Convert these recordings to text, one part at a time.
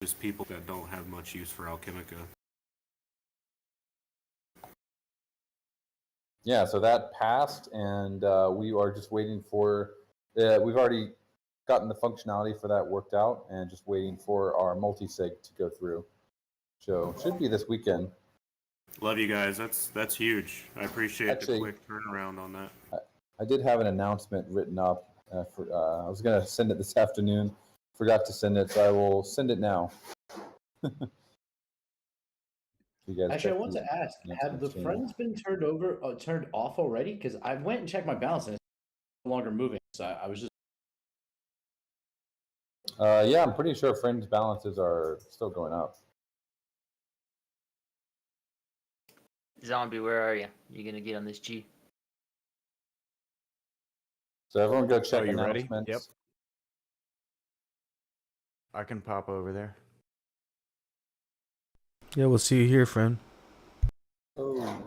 just people that don't have much use for Alchemica. Yeah, so that passed, and we are just waiting for. We've already gotten the functionality for that worked out, and just waiting for our multi-sig to go through. So should be this weekend. Love you guys. That's huge. I appreciate the quick turnaround on that. I did have an announcement written up. I was going to send it this afternoon. Forgot to send it, so I will send it now. Actually, I want to ask: have the friends been turned off already? Because I went and checked my balance, and it's no longer moving. So I was just. Yeah, I'm pretty sure friends' balances are still going up. Zombie, where are you? You gonna get on this G? So everyone go check you announcements. Ready? Yep. I can pop over there. Yeah, we'll see you here, friend. Oh.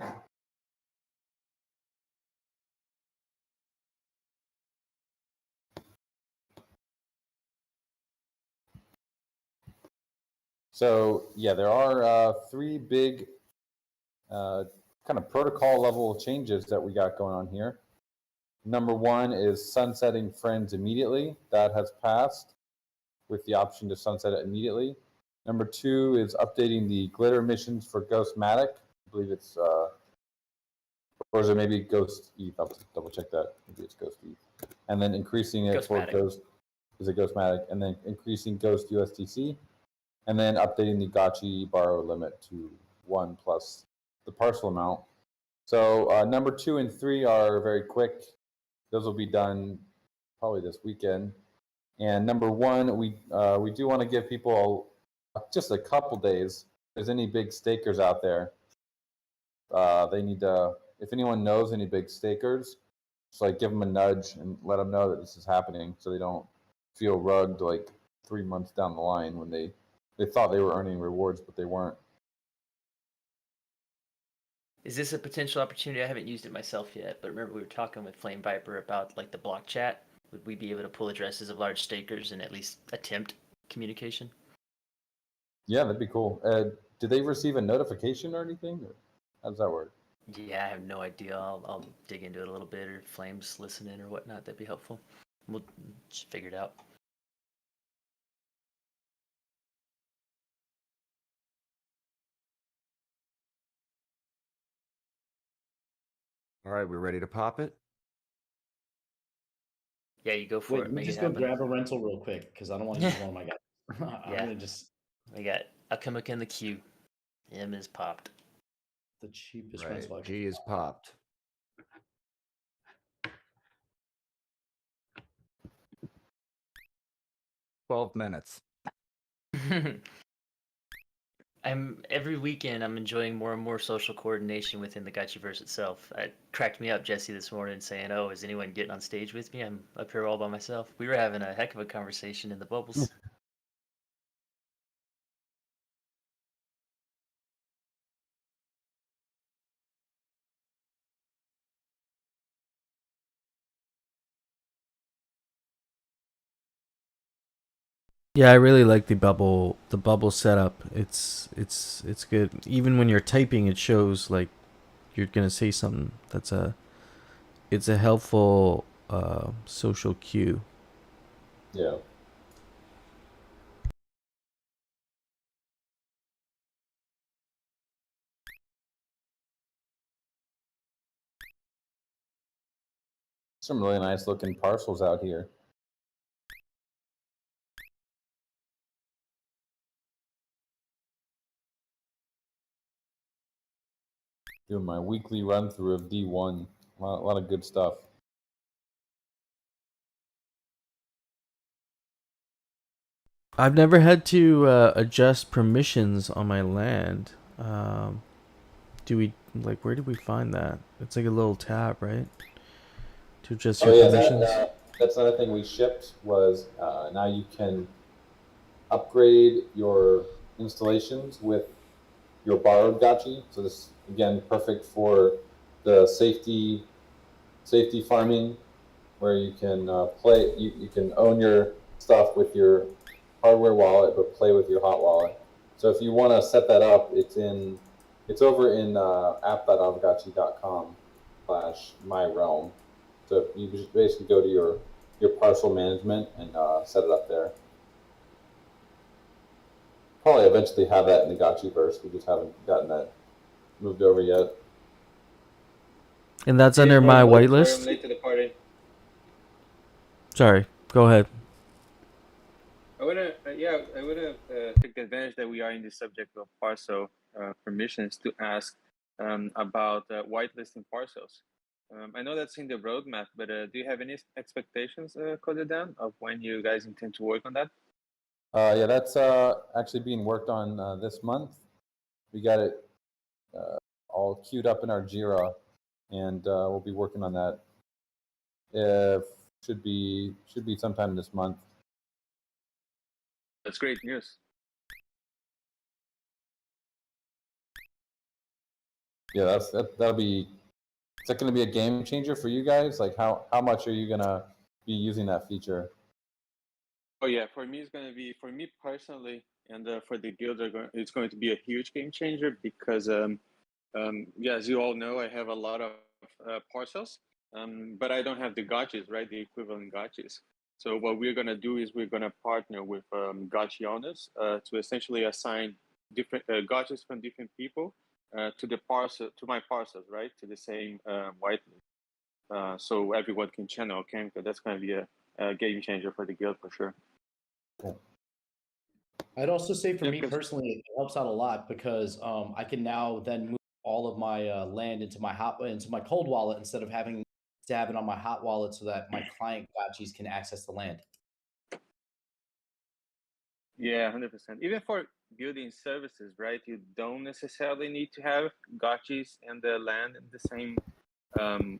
So yeah, there are three big kind of protocol level changes that we got going on here. Number one is sunsetting friends immediately. That has passed with the option to sunset it immediately. Number two is updating the glitter missions for Ghostmatic. I believe it's, or is it maybe Ghost ETH? I'll double check that. Maybe it's Ghost ETH. And then increasing it for Ghost, is it Ghostmatic? And then increasing Ghost USDC. And then updating the Gotchi borrow limit to 1 plus the parcel amount. So number 2 and 3 are very quick. Those will be done probably this weekend. And number 1, we do want to give people just a couple days. If there's any big stakers out there, they need to. If anyone knows any big stakers, just like give them a nudge and let them know that this is happening, so they don't feel rugged like 3 months down the line when they thought they were earning rewards, but they weren't. Is this a potential opportunity? I haven't used it myself yet, but remember we were talking with Flame Viper about like the block chat. Would we be able to pull addresses of large stakers and at least attempt communication? Yeah, that'd be cool. Did they receive a notification or anything? Or how does that work? Yeah, I have no idea. I'll dig into it a little bit, or Flames listening or whatnot. That'd be helpful. We'll just figure it out. All right, we're ready to pop it? Yeah, you go for it. Let me just go grab a rental real quick because I don't want to use one of my guys. I'm gonna just. We got Alchemica in the queue. M is popped. The cheapest right. rental. G is popped. "12 minutes. Every weekend I'm enjoying more and more social coordination within the Gotchiverse itself. It cracked me up, Jesse, this morning saying, "Oh, is anyone getting on stage with me? I'm up here all by myself." We were having a heck of a conversation in the bubbles. Yeah, I really like the bubble setup. It's good. Even when you're typing, it shows like you're gonna say something. It's a helpful social cue. Yeah. Some really nice looking parcels out here. Doing my weekly run through of D1. A lot of good stuff. I've never had to adjust permissions on my land. Do we where did we find that? It's like a little tab, right? To adjust your permissions. That's another thing we shipped was now you can upgrade your installations with your borrowed Gotchi. So this again perfect for the safety farming, where you can play. You can own your stuff with your hardware wallet, but play with your hot wallet. So if you want to set that up, it's over in app.aavegotchi.com/myrealm. So you just basically go to your parcel management and set it up there. Probably eventually have that in the Gotchiverse. We just haven't gotten that moved over yet. And that's under my whitelist. I'm late to the party. Sorry, go ahead. I wanna take advantage that we are in the subject of parcel permissions to ask about whitelisting parcels. I know that's in the roadmap, but do you have any expectations, Coded Down, of when you guys intend to work on that? Yeah, that's actually being worked on this month. We got it all queued up in our Jira, and we'll be working on that. Should be sometime this month. That's great news. Yeah, that'll be. Is that going to be a game changer for you guys? Like, how much are you going to be using that feature? Oh yeah, for me for me personally, and for the guild, it's going to be a huge game changer because yeah, as you all know, I have a lot of parcels, but I don't have the gotchas, right? The equivalent gotchas. So what we're going to do is we're going to partner with gotcha owners to essentially assign different gotchas from different people to my parcels, right? To the same whitelist. So everyone can channel Alchemica. That's going to be a game changer for the guild for sure. I'd also say for me personally, it helps out a lot because I can now then move all of my land into my cold wallet instead of having to have it on my hot wallet so that my client gotchis can access the land. Yeah, 100%. Even for building services, right? You don't necessarily need to have gotchis and the land in the same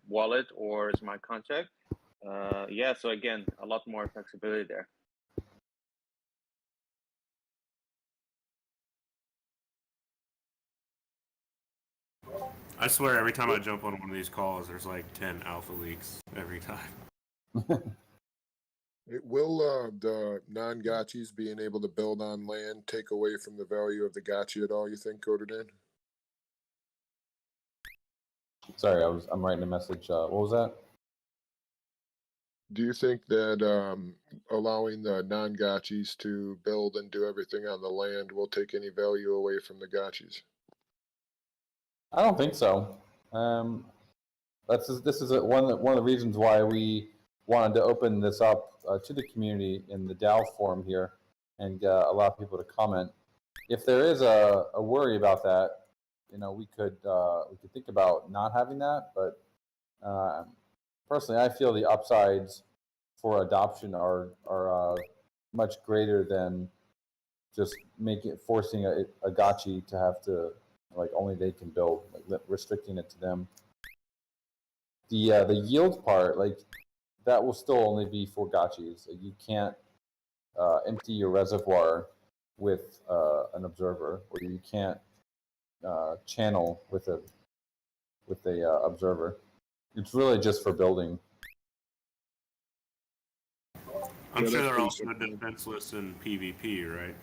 wallet or smart contract. Yeah, so again, a lot more flexibility there. I swear, every time I jump on one of these calls, there's like 10 alpha leaks every time. Will the non-gotchis being able to build on land take away from the value of the gotcha at all, you think, Coded In? Sorry, I'm writing a message. What was that? Do you think that allowing the non-gotchis to build and do everything on the land will take any value away from the gotchis? I don't think so. This is one of the reasons why we wanted to open this up to the community in the DAO forum here and allow people to comment. If there is a worry about that, we could think about not having that. But personally, I feel the upsides for adoption are much greater than just forcing a gotchi to have to only they can build, restricting it to them. The yield part, that will still only be for gotchis. You can't empty your reservoir with an observer, or you can't channel with a observer. It's really just for building. I'm sure they're also defenseless in PvP, right?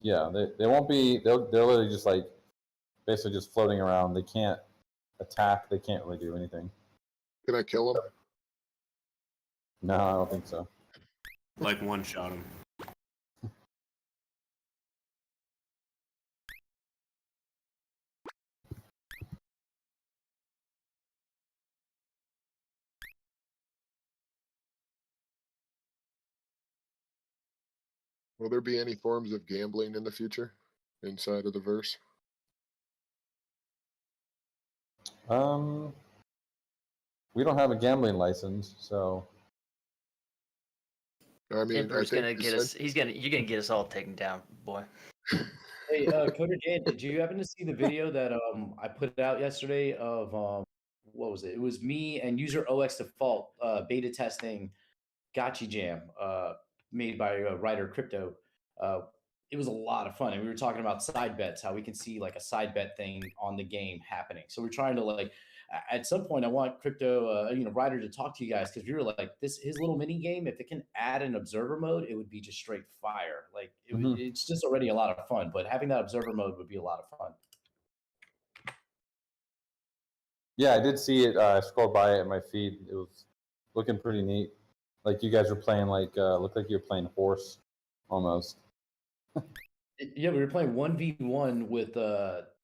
Yeah, they won't be. They're literally just basically just floating around. They can't attack. They can't really do anything. Can I kill them? No, I don't think so. Like one shot them. Will there be any forms of gambling in the future inside of the verse? We don't have a gambling license, so. I mean, Emperor's gonna get us. You're gonna get us all taken down, boy. Hey, Coder Dan, did you happen to see the video that I put out yesterday of what was it? It was me and user OX Default beta testing Gotchi Jam made by Writer Crypto. It was a lot of fun, and we were talking about side bets, how we can see a side bet thing on the game happening. So we're trying to At some point, I want Crypto, Ryder to talk to you guys because we were like, this his little mini game. If it can add an observer mode, it would be just straight fire. Like it's just already a lot of fun, but having that observer mode would be a lot of fun. Yeah, I did see it. I scrolled by it in my feed. It was looking pretty neat. Like you guys were playing looked like you were playing horse almost. Yeah, we were playing 1v1 with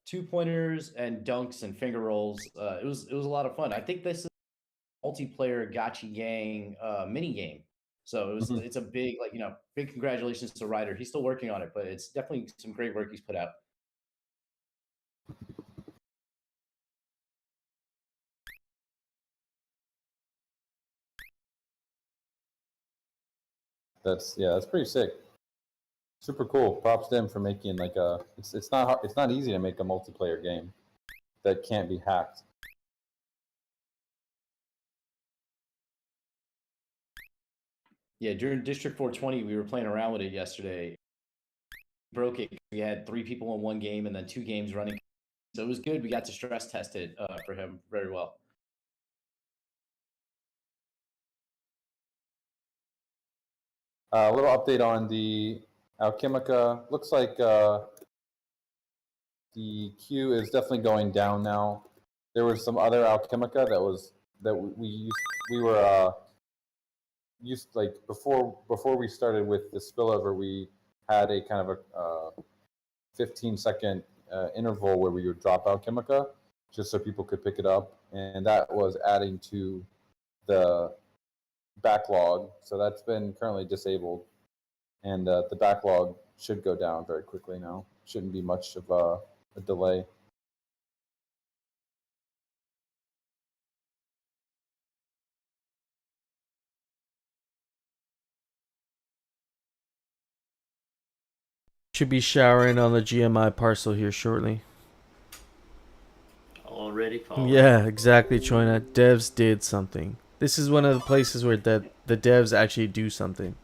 2 pointers and dunks and finger rolls. It was a lot of fun. I think this is a multiplayer Gotchi Gang mini game. So it's a big big congratulations to Ryder. He's still working on it, but it's definitely some great work he's put out. That's pretty sick. Super cool. Props to him for making it's not hard, it's not easy to make a multiplayer game that can't be hacked. Yeah, during District 420, we were playing around with it yesterday. Broke it. We had 3 people in one game and then 2 games running. So it was good. We got to stress test it for him very well. A little update on the Alchemica. Looks like the queue is definitely going down now. There was some other Alchemica that we were used like before we started with the spillover. We had a kind of a 15-second interval where we would drop Alchemica just so people could pick it up, and that was adding to the backlog. So that's been currently disabled, and the backlog should go down very quickly now. Shouldn't be much of a delay. Should be showering on the GMI parcel here shortly. Already, Paul. Yeah, exactly, Choina. Devs did something. This is one of the places where the devs actually do something.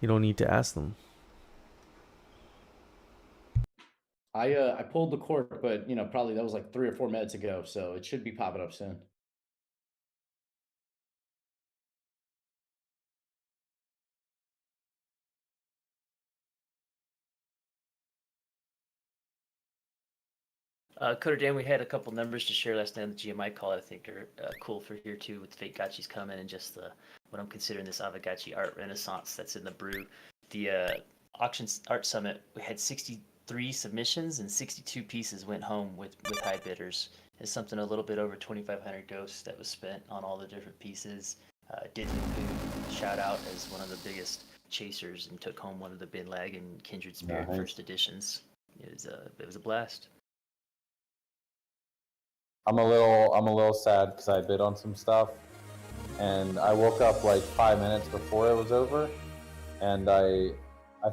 You don't need to ask them. I pulled the cork, but probably that was like 3 or 4 minutes ago, so it should be popping up soon. Coder Dan, we had a couple numbers to share last night on the GMI call. I think are cool for here too, with fake gotchis coming and just what I'm considering this Aavegotchi art renaissance that's in the brew. The auction art summit, we had 63 submissions and 62 pieces went home with high bidders. It's something a little bit over 2,500 ghosts that was spent on all the different pieces. Didn't shout out as one of the biggest chasers and took home one of the Bin Lag and Kindred Spirit first editions. It was a blast. I'm a little sad because I bid on some stuff, and I woke up like 5 minutes before it was over, and I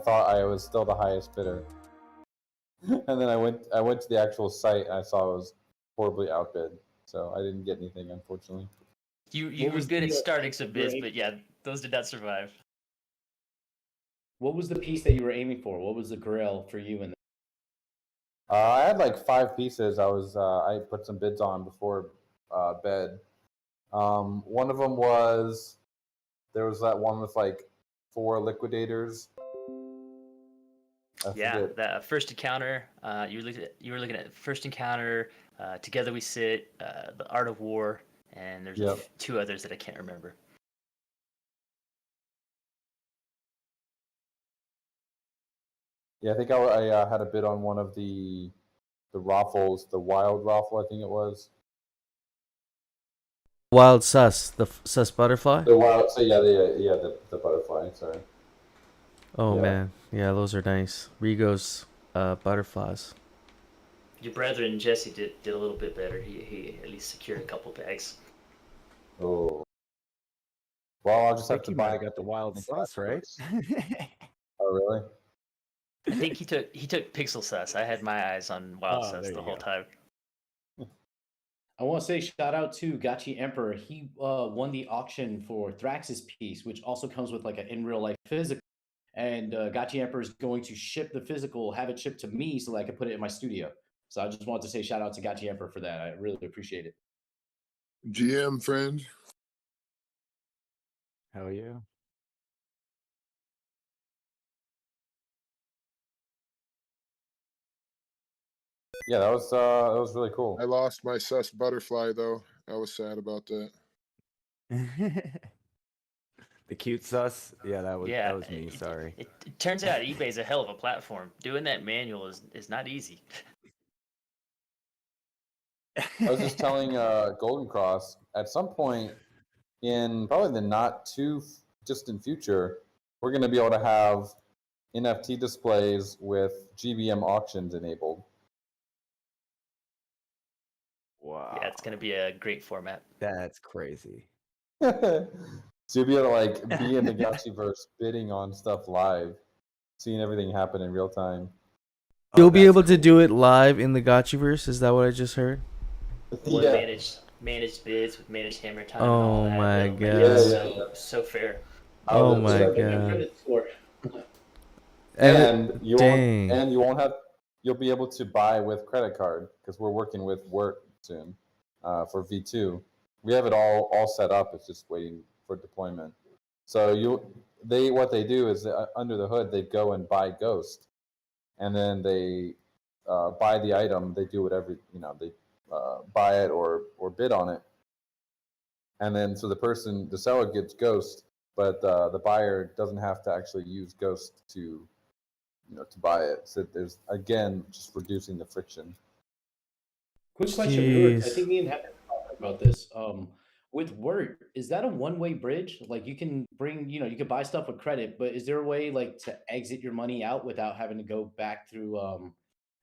thought I was still the highest bidder, and then I went to the actual site and I saw I was horribly outbid, so I didn't get anything, unfortunately. You were good at starting some bids, but yeah, those did not survive. What was the piece that you were aiming for? What was the grail for you? I had like 5 pieces. I put some bids on before bed. One of them was there was that one with like 4 liquidators. Yeah, that first encounter. You were looking at first encounter. Together we sit. The Art of War, and there's 2 others that I can't remember. Yeah, I think I had a bid on one of the raffles, the wild raffle, I think it was. Wild sus, the sus butterfly. The wild, so the butterfly. Sorry. Oh man, yeah, those are nice. Rigo's butterflies. Your brethren Jesse did a little bit better. He at least secured a couple bags. Oh. Well, I'll just have to you buy. might have got the wild sus, right? Oh really? I think he took Pixel Sus. I had my eyes on Wild Sus the whole time. I want to say shout out to Gotchi Emperor. He won the auction for Thrax's piece, which also comes with like an in real life physical. And Gotchi Emperor is going to ship the physical, have it shipped to me so that I can put it in my studio. So I just wanted to say shout out to Gachi Emperor for that. I really appreciate it. GM friend. Hell yeah. Yeah, that was really cool. I lost my sus butterfly though. I was sad about that. The cute sus. Yeah, that Yeah, was me. Sorry. It turns out eBay's a hell of a platform. Doing that manual is not easy. I was just telling Golden Cross at some point in probably the not too distant future, we're going to be able to have NFT displays with GBM auctions enabled. Wow. Yeah, it's gonna be a great format. That's crazy. So you'll be able to like be in the Gachiverse bidding on stuff live, seeing everything happen in real time. You'll be that's able to cool. do it live in the Gotchiverse. Is that what I just heard? With Yeah. managed bids, with managed hammer time, Oh and all that. my It'll make God. it so fair. Oh I'll my just- God. And you dang. won't have, you'll be able to buy with credit card because we're working with Wirt soon for V2. We have it all set up. It's just waiting for deployment. So what they do is under the hood they go and buy Ghost, and then they buy the item. They do whatever they buy it or bid on it, and then so the seller gets Ghost, but the buyer doesn't have to actually use Ghost to buy it. So there's again just reducing the friction. Quick question. We were, I Jeez. think me and Heather talked about this. With Word, is that a one-way bridge? Like you can bring, you can buy stuff with credit, but is there a way like to exit your money out without having to go back through,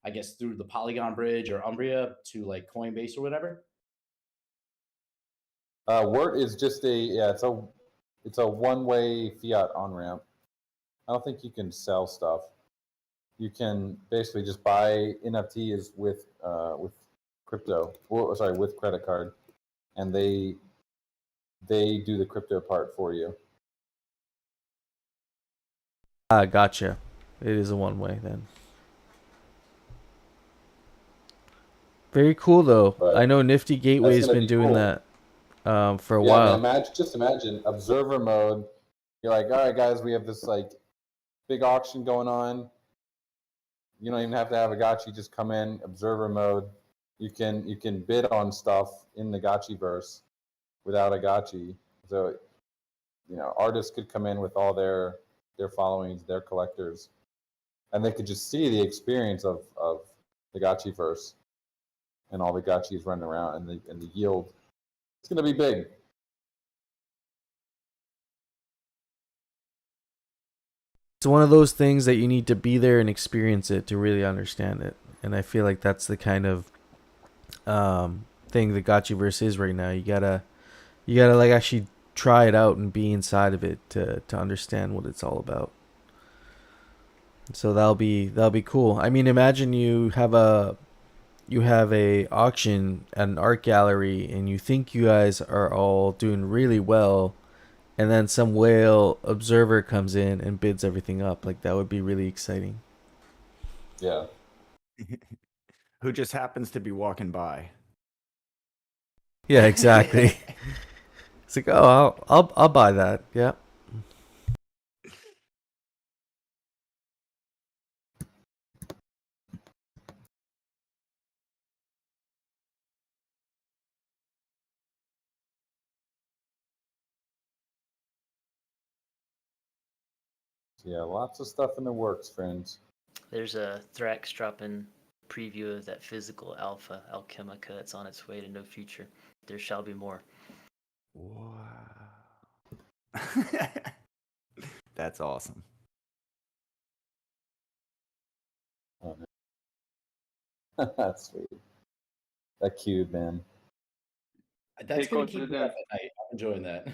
I guess through the Polygon bridge or Umbria to like Coinbase or whatever? Wirt is just it's a one-way fiat on ramp. I don't think you can sell stuff. You can basically just buy NFTs with crypto, or sorry, with credit card, and they do the crypto part for you. Gotcha. It is a one way then. Very cool though. But I know Nifty Gateway's gonna been be doing cool. that for a Yeah, while. man, just imagine observer mode. You're like, all right, guys, we have this like big auction going on. You don't even have to have a gotchi. Just come in observer mode. You can bid on stuff in the gotchiverse without a gotchi. So artists could come in with all their followings, their collectors, and they could just see the experience of the gotchiverse and all the gotchis running around and the yield. It's gonna be big. It's one of those things that you need to be there and experience it to really understand it. And I feel like that's the kind of thing the Gotchiverse is right now. You gotta like actually try it out and be inside of it to understand what it's all about. So that'll be cool. I mean, imagine you have a auction at an art gallery and you think you guys are all doing really well, and then some whale observer comes in and bids everything up. Like that would be really exciting. Yeah. Who just happens to be walking by. Yeah, exactly. It's like, oh, I'll buy that. Yeah. Yeah, lots of stuff in the works, friends. There's a Thrax dropping preview of that physical alpha Alchemica that's on its way to no future. There shall be more. Wow. That's awesome. Oh, that's sweet. That cute, man. That's Hey, gonna Coach, keep me then- up at night. I'm enjoying that.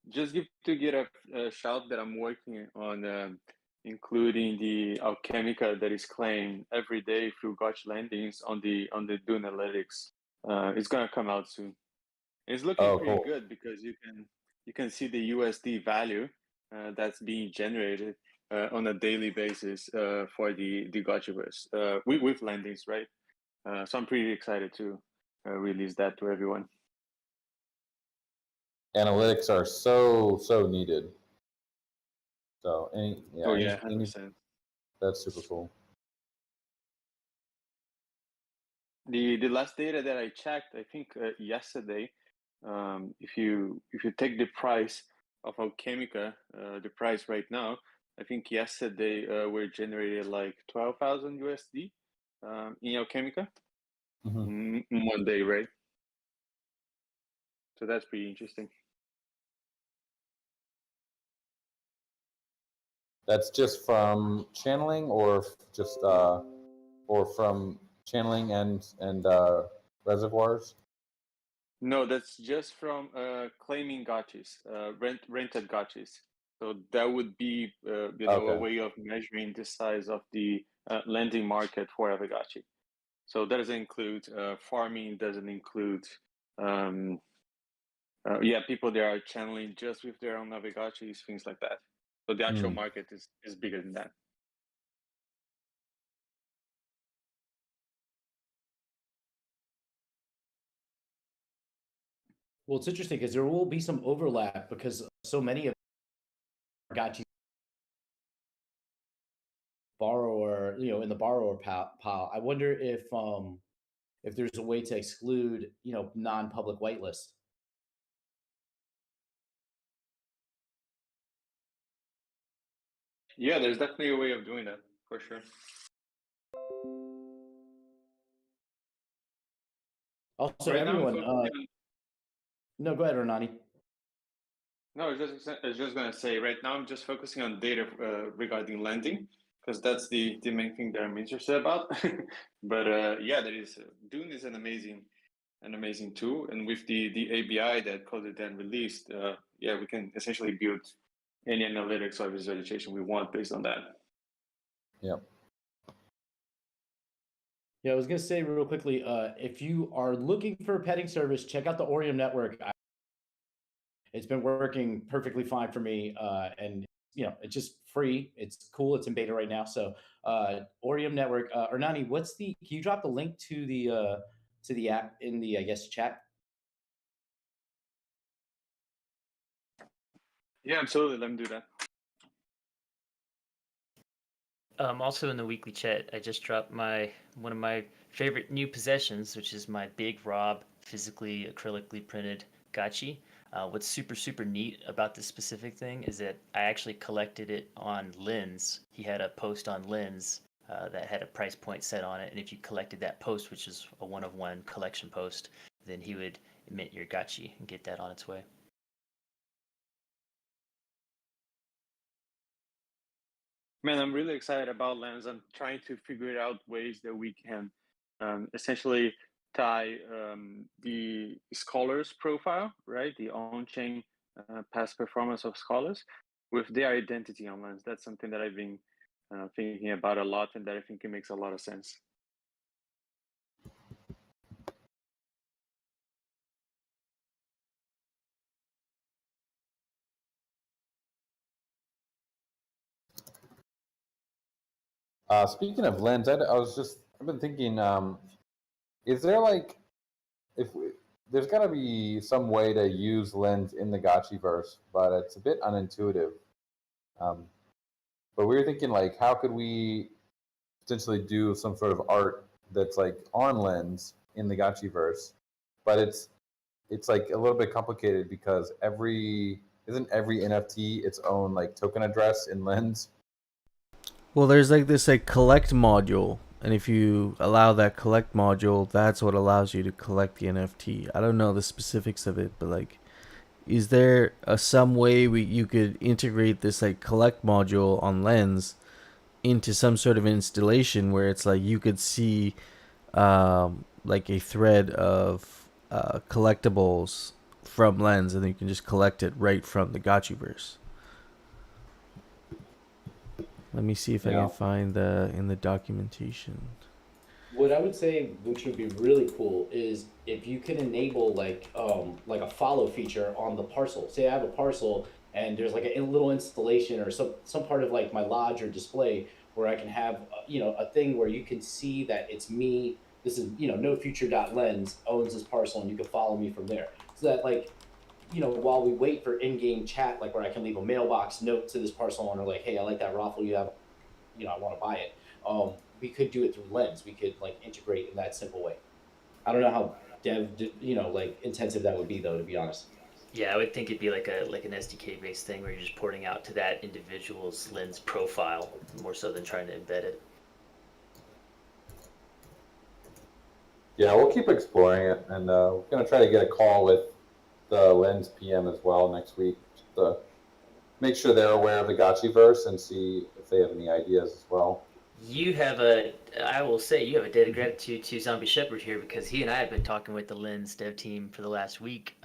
Just to get a shout that I'm working on including the Alchemica that is claimed every day through Gotch landings on the Dune Analytics. It's gonna come out soon. It's looking pretty Cool. good because you can see the USD value that's being generated, on a daily basis for the Gotchiverse with landings, right? So I'm pretty excited to release that to everyone. Analytics are so needed. So any 100%. that's super cool. The last data that I checked, I think yesterday, if you take the price of Alchemica, the price right now, I think yesterday we generated like 12,000 USD in Alchemica in 1 day, right? So that's pretty interesting. That's just from channeling, or just or from channeling and reservoirs. No, that's just from claiming gotchis, rented gotchis. So that would be, a way of measuring the size of the lending market for Aavegotchi. So that doesn't include farming, doesn't include, people that are channeling just with their own Aavegotchis, things like that. So the actual market is bigger than that. Well, it's interesting because there will be some overlap because so many of Gotchi borrower, in the borrower pile. I wonder if there's a way to exclude, non-public whitelist. Yeah, there's definitely a way of doing that for sure. Also, Right now, everyone. No, go ahead, Hernani. No, I was just gonna say, right now I'm just focusing on data regarding lending because that's the main thing that I'm interested about. But there is Dune is an amazing tool, and with the ABI that Coded then released, we can essentially build any analytics or visualization we want based on that. Yep. Yeah, I was gonna say real quickly, if you are looking for a petting service, check out the Orium network. It's been working perfectly fine for me, and it's just free. It's cool. It's in beta right now. So, Orium network. Hernani, can you drop the link to the app in the chat? Yeah, absolutely. Let me do that. Also in the weekly chat, I just dropped one of my favorite new possessions, which is my Big Rob physically acrylically printed Gotchi. What's super neat about this specific thing is that I actually collected it on Lens. He had a post on Lens that had a price point set on it, and if you collected that post, which is a 1-of-1 collection post, then he would mint your Gotchi and get that on its way. Man, I'm really excited about Lens. I'm trying to figure out ways that we can essentially tie the scholars profile, right? The on-chain past performance of scholars with their identity on Lens. That's something that I've been thinking about a lot, and that I think it makes a lot of sense. Speaking of Lens, I've been thinking, is there there's got to be some way to use Lens in the Gotchiverse, but it's a bit unintuitive. But we were thinking, how could we potentially do some sort of art that's on Lens in the Gotchiverse, but it's a little bit complicated because isn't every NFT its own token address in Lens? Well, there's this collect module, and if you allow that collect module, that's what allows you to collect the NFT. I don't know the specifics of it, but is there some way you could integrate this collect module on Lens into some sort of installation where it's you could see a thread of collectibles from Lens, and then you can just collect it right from the Gotchiverse? Let me see if I can find in the documentation. What I would say, which would be really cool, is if you can enable a follow feature on the parcel. Say I have a parcel and there's like a little installation or some part of like my lodge or display where I can have a thing where you can see that it's me. This is no future dot lens owns this parcel, and you can follow me from there. So that like while we wait for in-game chat, like where I can leave a mailbox note to this parcel owner, like, hey, I like that raffle you have, I want to buy it. We could do it through Lens. We could like integrate in that simple way. I don't know how like intensive that would be though, to be honest. Yeah, I would think it'd be like an SDK based thing where you're just porting out to that individual's Lens profile more so than trying to embed it. Yeah, we'll keep exploring it, and we're going to try to get a call with the Lens PM as well next week to make sure they're aware of the Gotchiverse and see if they have any ideas as well. I will say, you have a debt of gratitude to Zombie Shepherd here, because he and I have been talking with the Lens dev team for the last week.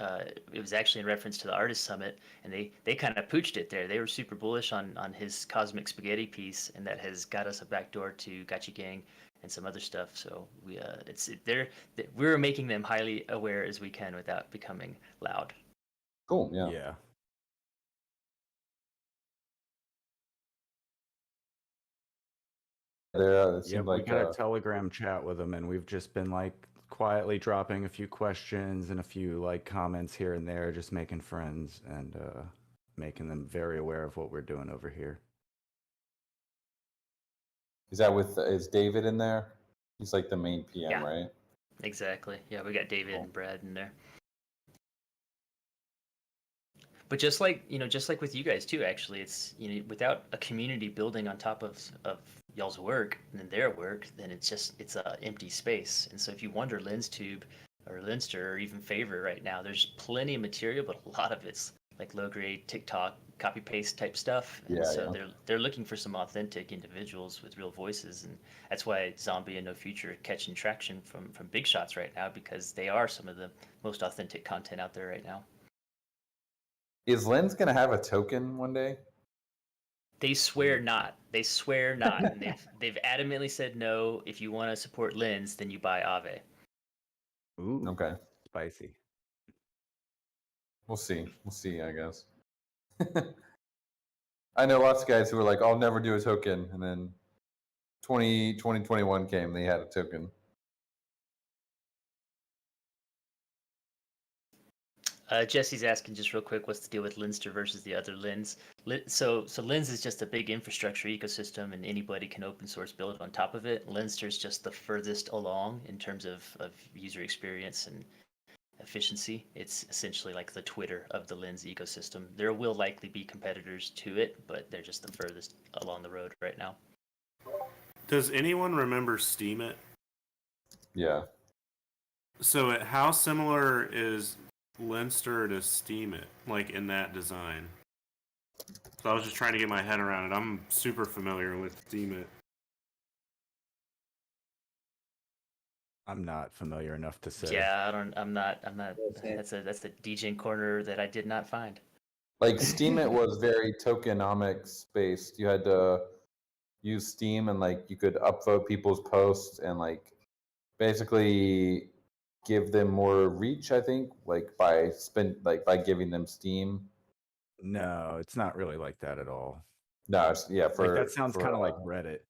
It was actually in reference to the Artist Summit, and they kind of pooched it there. They were super bullish on his Cosmic Spaghetti piece, and that has got us a backdoor to Gotchi Gang and some other stuff. So we're making them highly aware as we can without becoming loud. Cool, yeah. Yeah. It Yep, seemed we like got a Telegram chat with them, and we've just been like quietly dropping a few questions and a few like comments here and there, just making friends and making them very aware of what we're doing over here. is David in there? He's like the main PM, Yeah. right? Exactly. Yeah, we got David and Brad in there. But just like with you guys too, actually, it's without a community building on top of y'all's work and their work, then it's a empty space. And so if you wonder LensTube or Lenster or even Favor right now, there's plenty of material, but a lot of it's like low grade TikTok copy paste type stuff. And so they're looking for some authentic individuals with real voices, and that's why Zombie and No Future are catching traction from big shots right now, because they are some of the most authentic content out there right now. Is Lens going to have a token one day? They swear not. They swear not. And they've adamantly said no. If you want to support Lens, then you buy Aave. Ooh, Okay. spicy. We'll see. We'll see, I guess. I know lots of guys who were like, I'll never do a token. And then 2021 came, they had a token. Jesse's asking just real quick, what's the deal with Lenster versus the other Lens? So Lens is just a big infrastructure ecosystem, and anybody can open source build on top of it. Lenster is just the furthest along in terms of user experience and efficiency. It's essentially like the Twitter of the Lens ecosystem. There will likely be competitors to it, but they're just the furthest along the road right now. Does anyone remember Steemit? Yeah. So how similar is Lenster to Steemit, like in that design? So I was just trying to get my head around it. I'm super familiar with Steemit. I'm not familiar enough to say. Yeah, I'm not. That's the DJ corner that I did not find. Like Steemit was very tokenomics based. You had to use Steam, and like you could upvote people's posts and like basically give them more reach, I think, like by giving them Steam. No, it's not really like that at all. No, that sounds kind of like Reddit.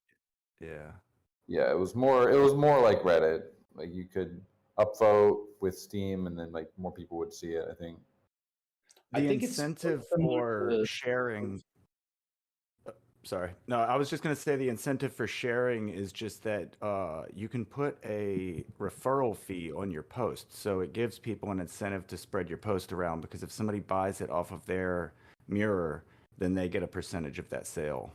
Yeah. Yeah, it was more like Reddit. Like you could upvote with Steam, and then like more people would see it, I think. The incentive for sharing. Sorry. No, I was just going to say the incentive for sharing is just that you can put a referral fee on your post. So it gives people an incentive to spread your post around, because if somebody buys it off of their mirror, then they get a percentage of that sale.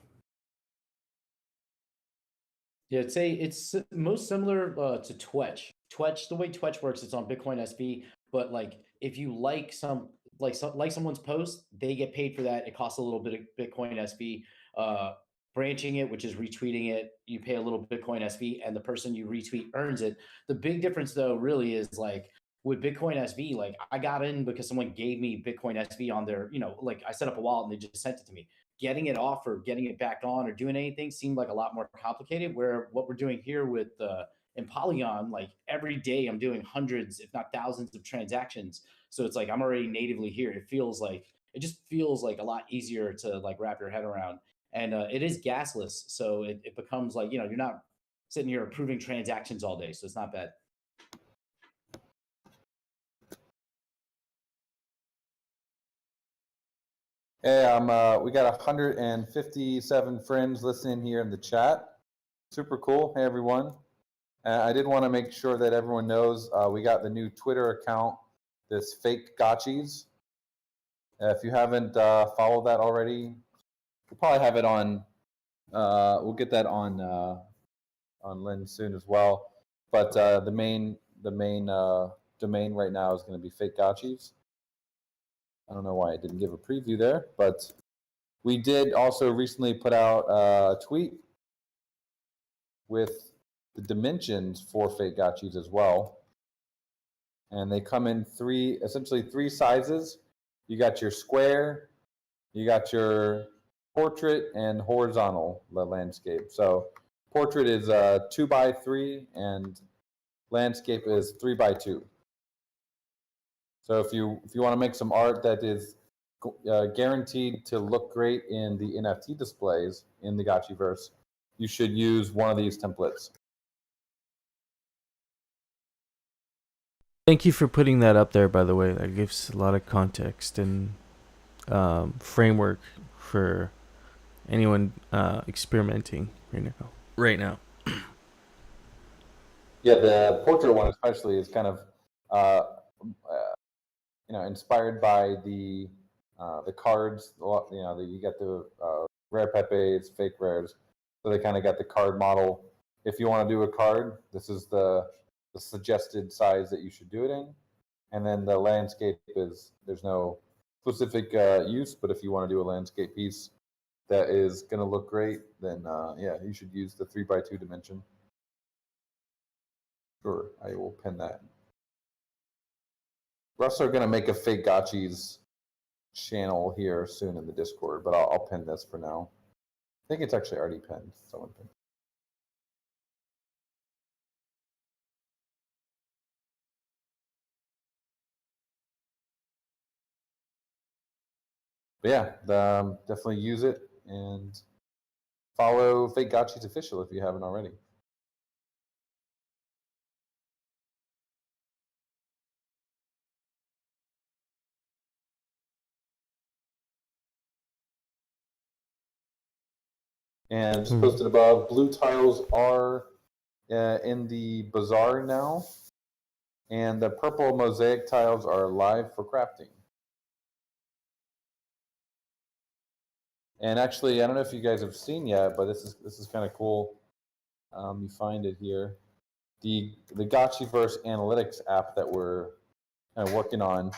Yeah, I'd say it's most similar to Twitch. The way Twitch works, it's on Bitcoin SV. But like, if you like someone's post, they get paid for that. It costs a little bit of Bitcoin SV. Branching it, which is retweeting it, you pay a little Bitcoin SV, and the person you retweet earns it. The big difference, though, really is like with Bitcoin SV. Like I got in because someone gave me Bitcoin SV on their, like I set up a wallet and they just sent it to me. Getting it off or getting it back on or doing anything seemed like a lot more complicated. Where what we're doing here with in Polygon, like every day I'm doing hundreds, if not thousands, of transactions. So it's like I'm already natively here. It feels like it just feels like a lot easier to like wrap your head around. And it is gasless, so it becomes like, you're not sitting here approving transactions all day, so it's not bad. Hey, we got 157 friends listening here in the chat. Super cool. Hey, everyone. I did want to make sure that everyone knows we got the new Twitter account, this Fake Gotchis. If you haven't followed that already, we'll probably have it on. We'll get that on Lynn soon as well. But the main domain right now is going to be Fake Gotchis. I don't know why I didn't give a preview there, but we did also recently put out a tweet with the dimensions for Fake Gotchis as well. And they come in essentially three sizes. You got your square, you got your portrait, and horizontal landscape. So portrait is 2x3 and landscape is 3x2. So if you want to make some art that is guaranteed to look great in the NFT displays in the Gotchiverse, you should use one of these templates. Thank you for putting that up there, by the way. That gives a lot of context and framework for anyone experimenting right now. Yeah, the portrait one especially is kind of inspired by the cards. You get the rare pepes, fake rares, so they kind of got the card model. If you want to do a card, this is the suggested size that you should do it in. And then the landscape there's no specific use, but if you want to do a landscape piece that is going to look great, then you should use the 3x2 dimension. Sure, I will pin that. We're also going to make a Fake Gotchis channel here soon in the Discord, but I'll pin this for now. I think it's actually already pinned. Someone pinned. But yeah, definitely use it and follow Fake Gotchis official if you haven't already. And just posted above, blue tiles are in the bazaar now, and the purple mosaic tiles are live for crafting. And actually, I don't know if you guys have seen yet, but this is kind of cool. You find it here. The Gotchiverse Analytics app that we're kind of working on.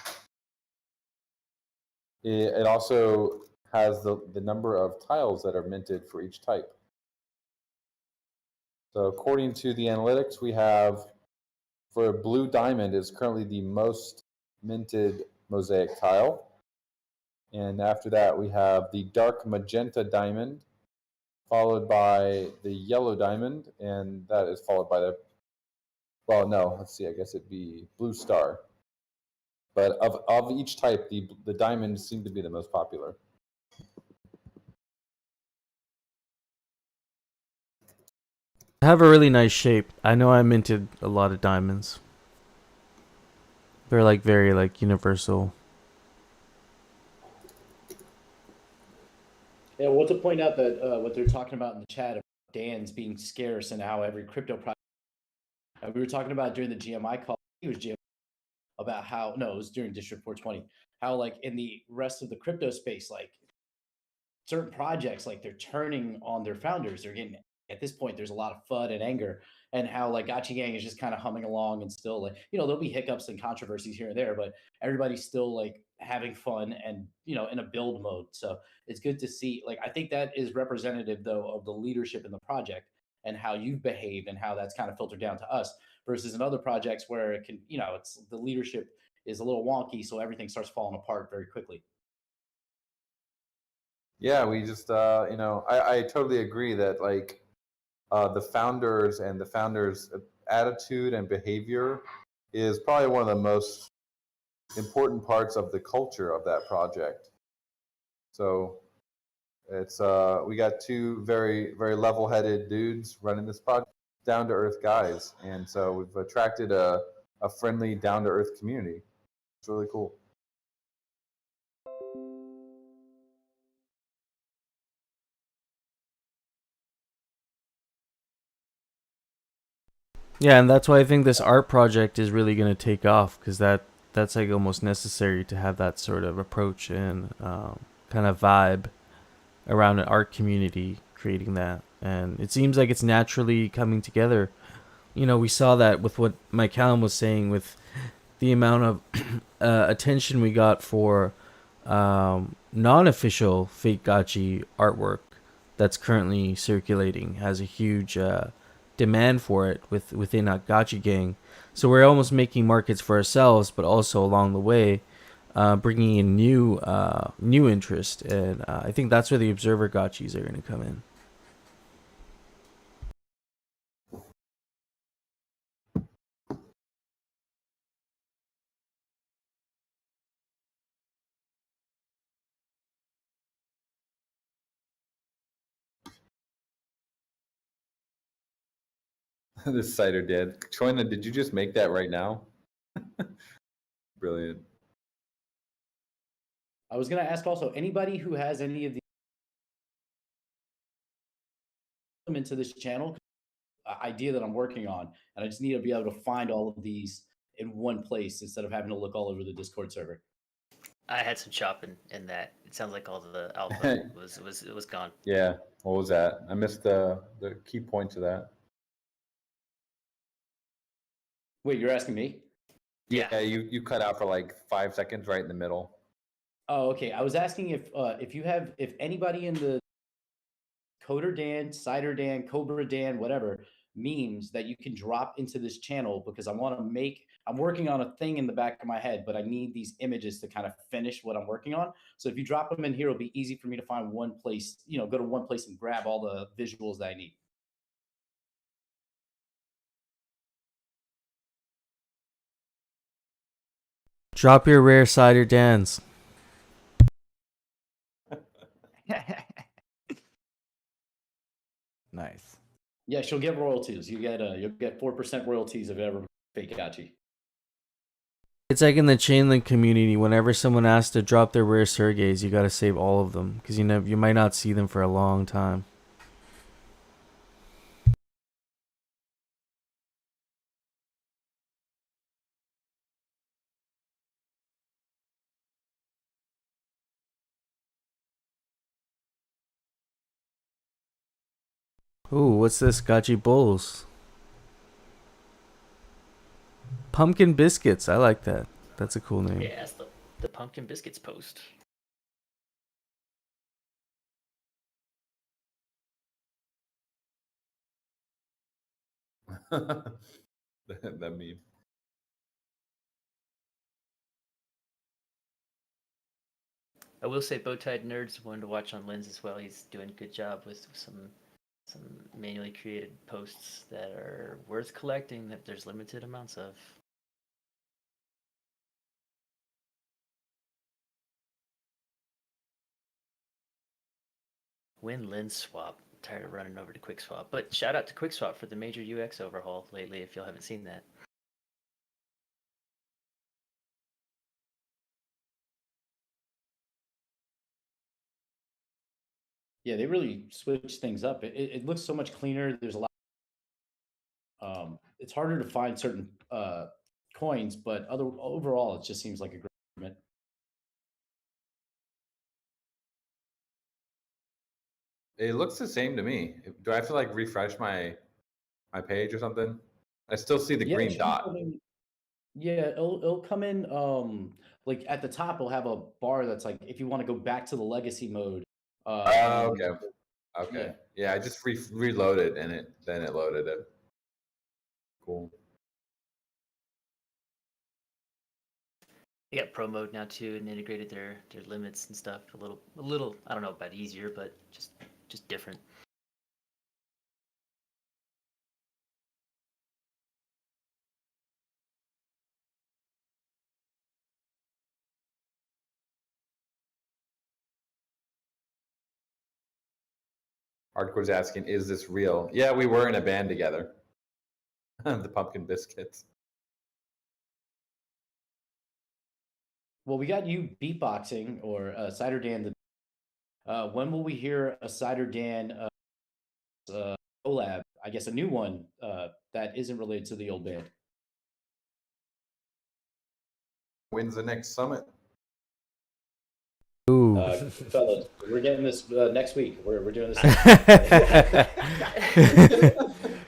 It also has the number of tiles that are minted for each type. So according to the analytics, we have for blue diamond is currently the most minted mosaic tile. And after that, we have the dark magenta diamond, followed by the yellow diamond, and that is followed by let's see, I guess it'd be blue star. But of each type, the diamonds seem to be the most popular. Have a really nice shape. I know I minted a lot of diamonds. They're very universal. Yeah, well, to point out that what they're talking about in the chat about Dan's being scarce and how every crypto project. We were talking about during the GMI call. It was GMI about how it was during District 420. How in the rest of the crypto space, certain projects they're turning on their founders. They're getting at this point. There's a lot of FUD and anger, and how Gotchi Gang is just kind of humming along and still there'll be hiccups and controversies here and there, but everybody's still having fun and in a build mode. So it's good to see. I think that is representative though of the leadership in the project and how you've behaved and how that's kind of filtered down to us versus in other projects where it can it's the leadership is a little wonky, so everything starts falling apart very quickly. Yeah, we just I totally agree that the founders and the founders' attitude and behavior is probably one of the most important parts of the culture of that project. So it's we got two very very level-headed dudes running this project, down to earth guys, and so we've attracted a friendly, down to earth community. It's really cool. Yeah, and that's why I think this art project is really going to take off, because that's like almost necessary to have that sort of approach and kind of vibe around an art community, creating that. And it seems like it's naturally coming together. You know, we saw that with what Mike Callum was saying, with the amount of attention we got for non-official fake gachi artwork that's currently circulating, has a huge demand for it within a gachi gang. So we're almost making markets for ourselves, but also along the way bringing in new interest. And I think that's where the observer gachis are going to come in. This cider dead. Choina, did you just make that right now? Brilliant. I was going to ask also, anybody who has any of the into this channel idea that I'm working on, and I just need to be able to find all of these in one place instead of having to look all over the Discord server. I had some chopping in that. It sounds like all the alpha was gone. Yeah. What was that? I missed the key point to that. Wait, you're asking me? Yeah, you cut out for like 5 seconds right in the middle. Oh, okay. I was asking if anybody in the Coder Dan, Cider Dan, Cobra Dan, whatever memes that you can drop into this channel, because I'm working on a thing in the back of my head, but I need these images to kind of finish what I'm working on. So if you drop them in here, it'll be easy for me to find one place, go to one place and grab all the visuals that I need. Drop your rare cider Dans. Nice. Yeah, she'll get royalties. You'll get 4% royalties if you ever fake gachi. It's like in the Chainlink community, whenever someone asks to drop their rare Sergeys, you gotta save all of them, because you might not see them for a long time. Ooh, what's this? Gachi Bowls. Pumpkin Biscuits. I like that. That's a cool name. Yeah, that's the pumpkin biscuits post. that meme. I will say Bowtied Nerd's one to watch on Lens as well. He's doing a good job with some manually created posts that are worth collecting, that there's limited amounts of. When Lens swap. I'm tired of running over to QuickSwap. But shout out to QuickSwap for the major UX overhaul lately if y'all haven't seen that. Yeah, they really switched things up. It looks so much cleaner. There's a lot. It's harder to find certain coins, but overall, it just seems like a great improvement. It looks the same to me. Do I have to like refresh my page or something? I still see the green dot. Yeah, it'll come in like at the top it'll have a bar that's like if you want to go back to the legacy mode. Okay. Yeah. Yeah, I just reloaded and it loaded it. Cool. They got pro mode now too, and integrated their limits and stuff a little. I don't know about easier, but just different. Hardcore's asking, is this real? Yeah, we were in a band together. The Pumpkin Biscuits. Well, we got you beatboxing or Cider Dan. When will we hear a Cider Dan collab? I guess a new one that isn't related to the old band. When's the next summit? Ooh. Fellas, we're getting this next week. We're doing this.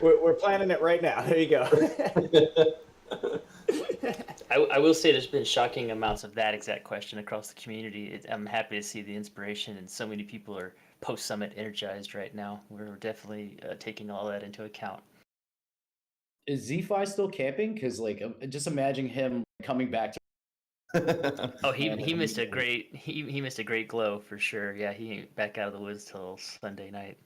We're planning it right now. There you go. I will say there's been shocking amounts of that exact question across the community. I'm happy to see the inspiration, and so many people are post-summit energized right now. We're definitely taking all that into account. Is Z-Fi still camping? Because like, just imagine him coming back to. Oh, he missed a great he missed a great glow for sure. Yeah, he ain't back out of the woods till Sunday night.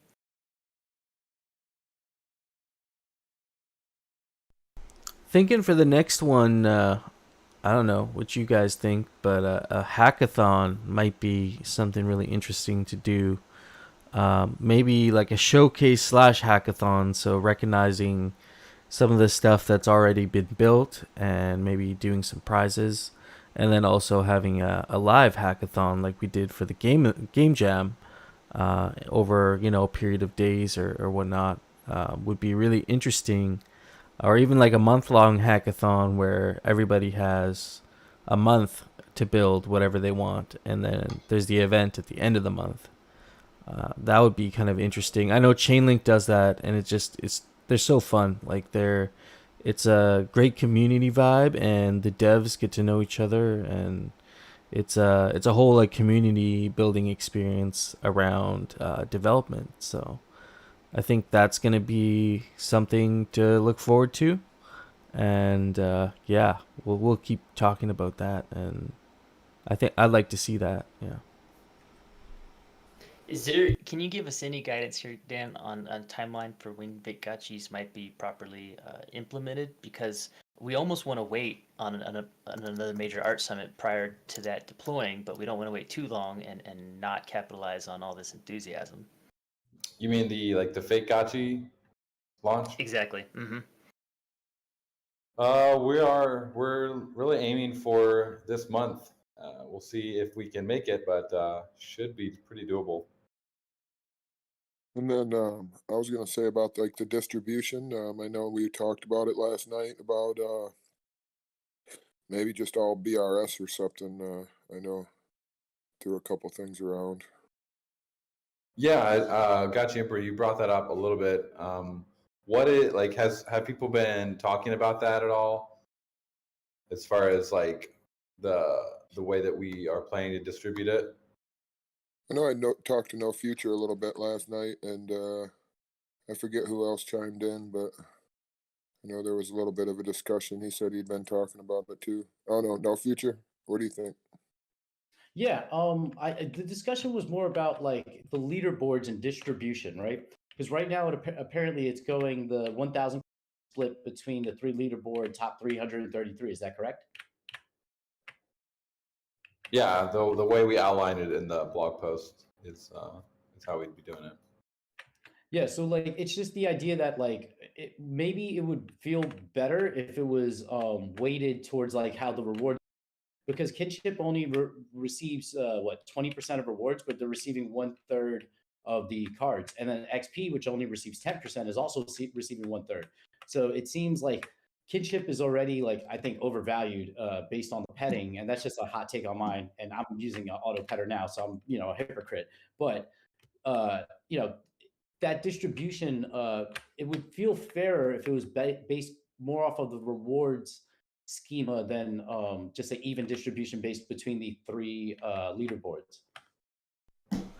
Thinking for the next one, I don't know what you guys think, but a hackathon might be something really interesting to do. Maybe like a showcase / hackathon, so recognizing some of the stuff that's already been built and maybe doing some prizes, and then also having a live hackathon like we did for the game jam over a period of days or whatnot would be really interesting. Or even like a month-long hackathon where everybody has a month to build whatever they want, and then there's the event at the end of the month. That would be kind of interesting. I know Chainlink does that, and they're so fun. Like it's a great community vibe, and the devs get to know each other, and it's a whole like community building experience around development. So I think that's going to be something to look forward to. And yeah, we'll keep talking about that. And I think I'd like to see that. Yeah. Can you give us any guidance here, Dan, on timeline for when Aavegotchis might be properly implemented? Because we almost want to wait on another major art summit prior to that deploying, but we don't want to wait too long and not capitalize on all this enthusiasm. You mean the fake Gotchi launch? Exactly. Mm-hmm. We're really aiming for this month. We'll see if we can make it, but should be pretty doable. And then I was gonna say about like the distribution. I know we talked about it last night about maybe just all BRS or something. I know threw a couple things around. Yeah, Gotchi Emperor, you brought that up a little bit. Have people been talking about that at all? As far as like the way that we are planning to distribute it? I know talked to No Future a little bit last night, and I forget who else chimed in, but I know there was a little bit of a discussion. He said he'd been talking about it too. Oh no, No Future. What do you think? Yeah, the discussion was more about like the leaderboards and distribution, right? Because right now apparently it's going the 1,000 split between the three leaderboard top 333. Is that correct? Yeah, the way we outlined it in the blog post is how we'd be doing it. Yeah, so like it's just the idea that like maybe it would feel better if it was weighted towards like how the reward, because kinship only receives 20% of rewards, but they're receiving 1/3 of the cards, and then XP, which only receives 10%, is also receiving 1/3. So it seems like kinship is already like I think overvalued based on the petting, and that's just a hot take on mine. And I'm using an auto petter now, so I'm a hypocrite. But uh, you know that distribution, it would feel fairer if it was based more off of the rewards schema than just an even distribution based between the three leaderboards.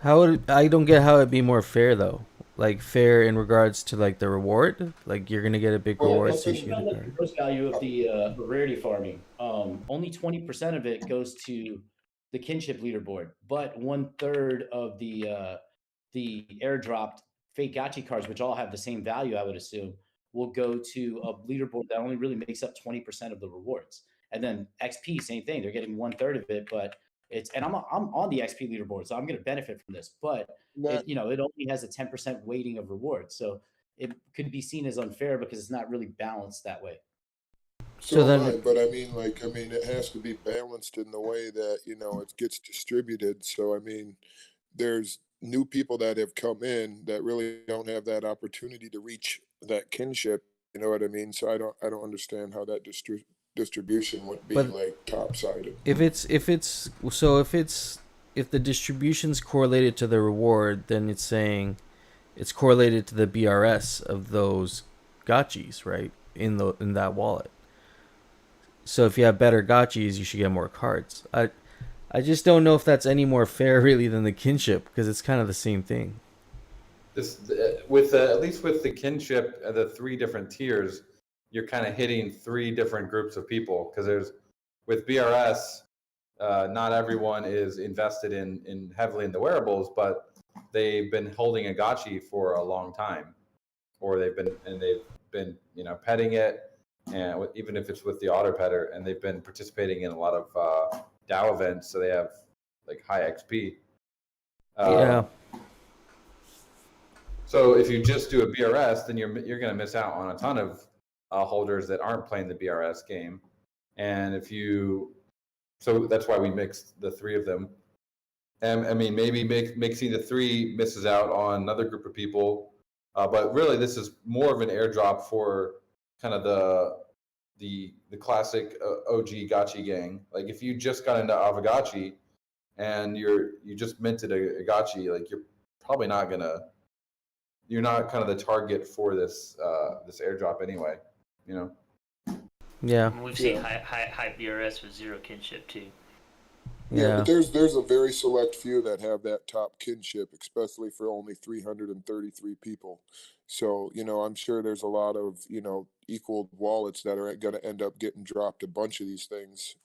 I don't get how it'd be more fair though. Like fair in regards to like the reward, like you're gonna get a big reward. So the gross value of the rarity farming, only 20% of it goes to the kinship leaderboard, but 1/3 of the airdropped fake Gotchi cards, which all have the same value, I would assume, will go to a leaderboard that only really makes up 20% of the rewards. And then XP, same thing. They're getting 1/3 of it, but I'm on the XP leaderboard, so I'm going to benefit from this. But Not it only has a 10% weighting of rewards, so it could be seen as unfair because it's not really balanced that way. so am then I, but I mean, it has to be balanced in the way that it gets distributed. So I mean, there's new people that have come in that really don't have that opportunity to reach that kinship. You know what I mean? So I don't understand how that distribution would be but like top sided. if the distribution's correlated to the reward, then it's saying it's correlated to the BRS of those gotchis, right? In that wallet. So if you have better gotchis, you should get more cards. I just don't know if that's any more fair really than the kinship, because it's kind of the same thing. This with at least with the kinship, the 3 different tiers, you're kind of hitting 3 different groups of people, because there's with BRS, not everyone is invested in heavily in the wearables, but they've been holding a gotchi for a long time, or they've been petting it, and even if it's with the auto petter, and they've been participating in a lot of DAO events, so they have like high XP. Yeah. So if you just do a BRS, then you're going to miss out on a ton of holders that aren't playing the BRS game, and so that's why we mixed the 3 of them. And I mean, maybe mixing the 3 misses out on another group of people, but really this is more of an airdrop for kind of the classic OG gotchi gang. Like if you just got into Aavegotchi and you just minted a gotchi, like you're not kind of the target for this airdrop anyway, Yeah. We've seen high BRS with 0 kinship too. Yeah, but there's a very select few that have that top kinship, especially for only 333 people. So, I'm sure there's a lot of, equal wallets that are going to end up getting dropped a bunch of these things.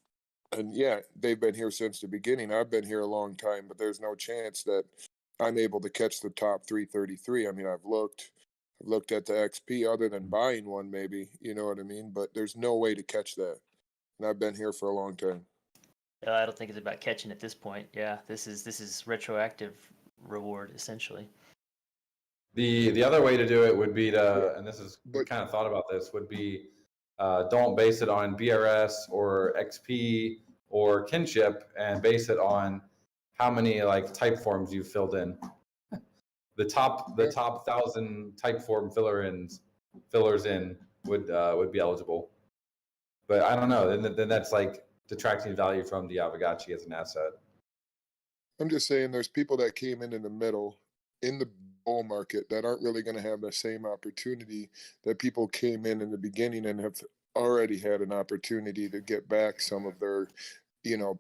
And yeah, they've been here since the beginning. I've been here a long time, but there's no chance that I'm able to catch the top 333. I mean, I've looked at the XP other than buying one, maybe, you know what I mean? But there's no way to catch that. And I've been here for a long time. I don't think it's about catching at this point. Yeah, this is retroactive reward essentially. The other way to do it would be to, and we kind of thought about this, would be don't base it on BRS or XP or kinship, and base it on how many like type forms you filled in. The top 1,000 type form fillers in would be eligible. But I don't know. Then that's like detracting value from the Aavegotchi as an asset. I'm just saying there's people that came in the middle in the bull market that aren't really going to have the same opportunity that people came in the beginning and have already had an opportunity to get back some of their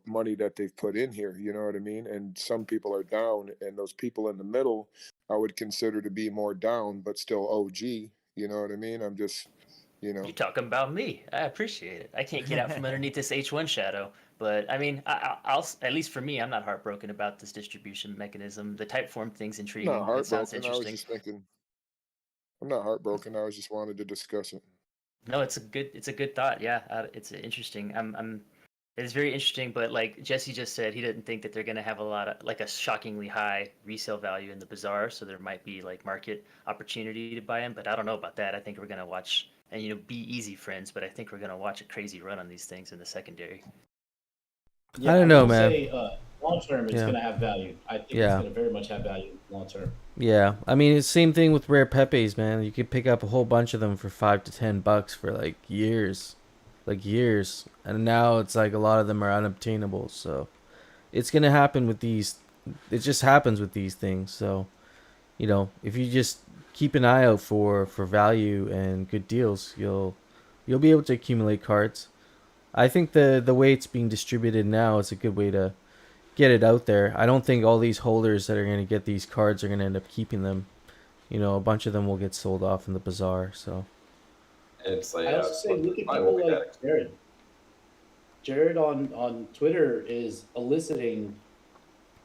money that they've put in here, you know what I mean? And some people are down, and those people in the middle I would consider to be more down but still OG, you know what I mean? I'm just You're talking about me. I appreciate it. I can't get out from underneath this H1 shadow. But I mean, I'll at least for me, I'm not heartbroken about this distribution mechanism. The type form thing's intriguing. I'm not It sounds heartbroken. I was interesting. just thinking. I'm not heartbroken. I was just wanted to discuss it. No, it's a good thought. Yeah, it's interesting. It's very interesting. But like Jesse just said, he didn't think that they're going to have a lot of like a shockingly high resale value in the bazaar. So there might be like market opportunity to buy them. But I don't know about that. I think we're going to watch and be easy friends. But I think we're going to watch a crazy run on these things in the secondary. Yeah, I don't know, man. Say, long term, it's going to have value. I think it's going to very much have value long term. Yeah, I mean, it's the same thing with rare Pepes, man. You could pick up a whole bunch of them for $5 to $10 for like years, and now it's like a lot of them are unobtainable. So it's gonna happen with these. It just happens with these things. So if you just keep an eye out for value and good deals, you'll be able to accumulate cards. I think the way it's being distributed now is a good way to get it out there. I don't think all these holders that are going to get these cards are going to end up keeping them. A bunch of them will get sold off in the bazaar. So it's like I also say look at people like Jared. Jared on Twitter is eliciting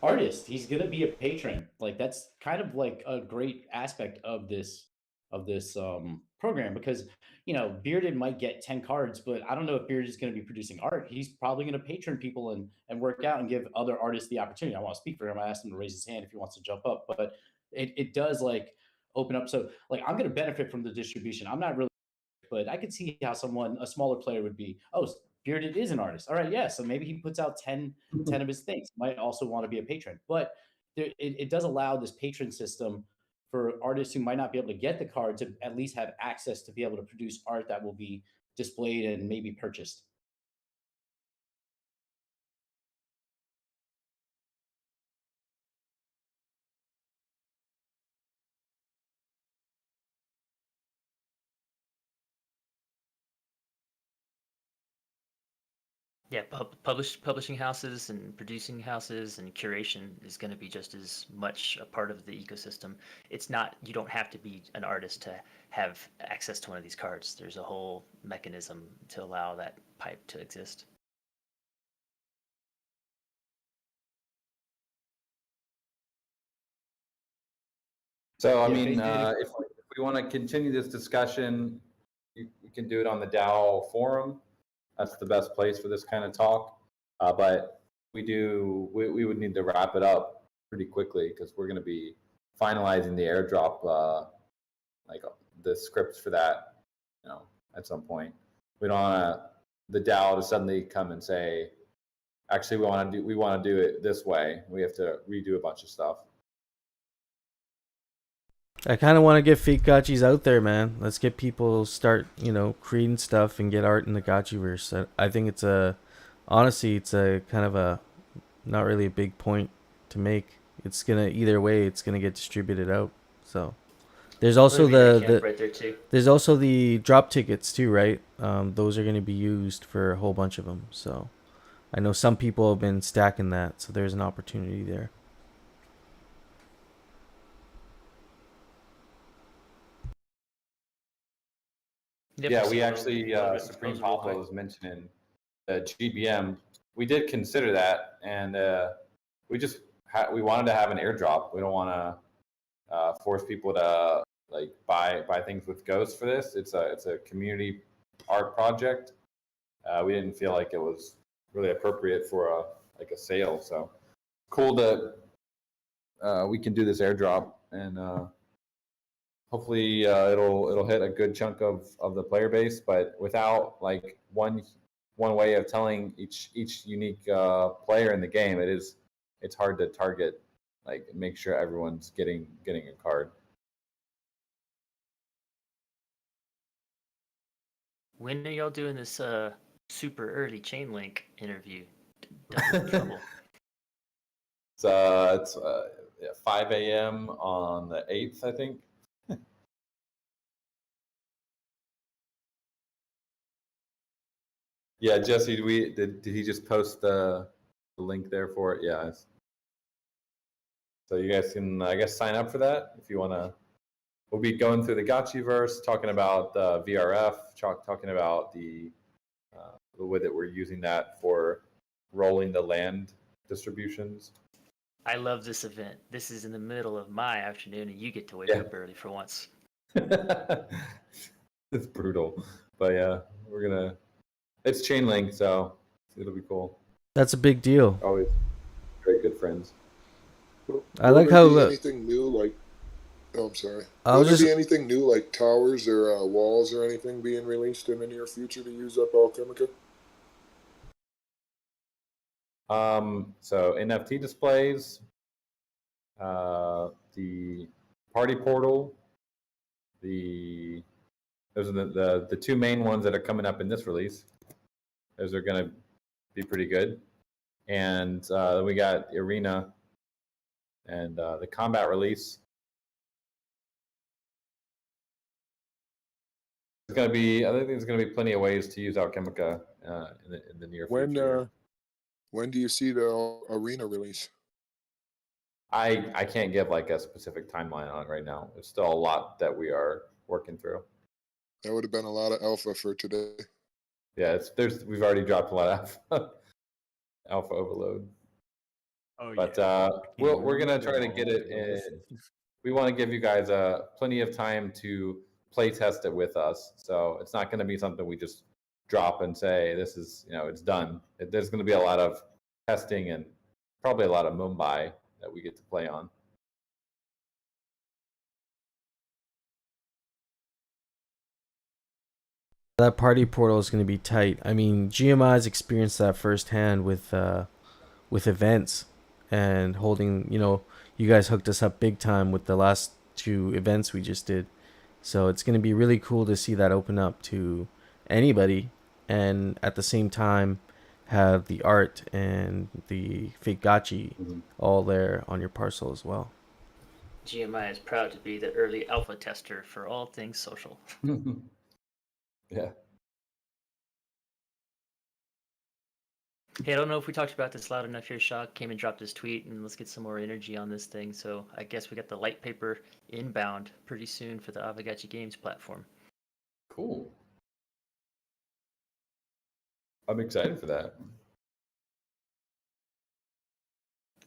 artists. He's going to be a patron. Like that's kind of like a great aspect of this program, because Bearded might get 10 cards, but I don't know if Bearded is going to be producing art. He's probably going to patron people and work out and give other artists the opportunity. I want to speak for him. I asked him to raise his hand if he wants to jump up, but it does like open up. So like I'm going to benefit from the distribution. I'm not really, but I could see how a smaller player would be, oh, Bearded is an artist. All right, yeah. So maybe he puts out 10 of his things. Might also want to be a patron. But it does allow this patron system for artists who might not be able to get the card to at least have access to be able to produce art that will be displayed and maybe purchased. Yeah, publishing houses and producing houses and curation is going to be just as much a part of the ecosystem. It's not, you don't have to be an artist to have access to one of these cards. There's a whole mechanism to allow that pipe to exist. So, I mean, if we want to continue this discussion, you can do it on the DAO forum. That's the best place for this kind of talk. But we would need to wrap it up pretty quickly because we're going to be finalizing the airdrop, like the scripts for that, at some point. We don't want the DAO to suddenly come and say, actually, we want to do it this way. We have to redo a bunch of stuff. I kind of want to get fake gotchis out there, man. Let's get people start, creating stuff and get art in the gotchiverse. I think honestly, it's a kind of a, not really a big point to make. It's either way, it's gonna get distributed out. So there's also there's also the drop tickets too, right? Those are gonna be used for a whole bunch of them. So I know some people have been stacking that, so there's an opportunity there. Yeah, we actually, Supreme Papa was mentioning the GBM. We did consider that, and we wanted to have an airdrop. We don't want to force people to like buy things with ghosts for this. It's a community art project. We didn't feel like it was really appropriate for a sale. So cool that we can do this airdrop, and hopefully it'll hit a good chunk of the player base, but without like one way of telling each unique player in the game, it's hard to target, like make sure everyone's getting a card. When are y'all doing this super early chain link interview? Double trouble. It's 5 a.m. on the 8th, I think. Yeah, Jesse, did he just post the link there for it? Yeah. So you guys can, I guess, sign up for that if you want to. We'll be going through the Gotchiverse, talking about the VRF, talking about the way that we're using that for rolling the land distributions. I love this event. This is in the middle of my afternoon, and you get to wake up early for once. It's brutal, but yeah, it's chain link, so it'll be cool. That's a big deal. Always very good friends. I like how anything new, like, oh, I'm sorry. Will there be anything new, like towers or walls or anything being released in the near future to use up Alchemica? So NFT displays, the party portal, those are the two main ones that are coming up in this release. Those are going to be pretty good. And we got the arena and the combat release. I think there's going to be plenty of ways to use Alchemica in the near future. When do you see the arena release? I can't give like a specific timeline on it right now. It's still a lot that we are working through. That would have been a lot of alpha for today. Yeah, we've already dropped a lot of alpha overload. Oh, but we're gonna try to get it in. we want to give you guys plenty of time to play test it with us. So it's not going to be something we just drop and say this is, it's done. There's going to be a lot of testing and probably a lot of Mumbai that we get to play on. That party portal is going to be tight. I mean, GMI's experienced that firsthand with events and holding. You guys hooked us up big time with the last 2 events we just did. So it's going to be really cool to see that open up to anybody, and at the same time have the art and the fake gachi all there on your parcel as well. GMI is proud to be the early alpha tester for all things social. Yeah. Hey, I don't know if we talked about this loud enough here. Shaw came and dropped his tweet, and let's get some more energy on this thing. So I guess we got the light paper inbound pretty soon for the Aavegotchi Games platform. Cool. I'm excited for that.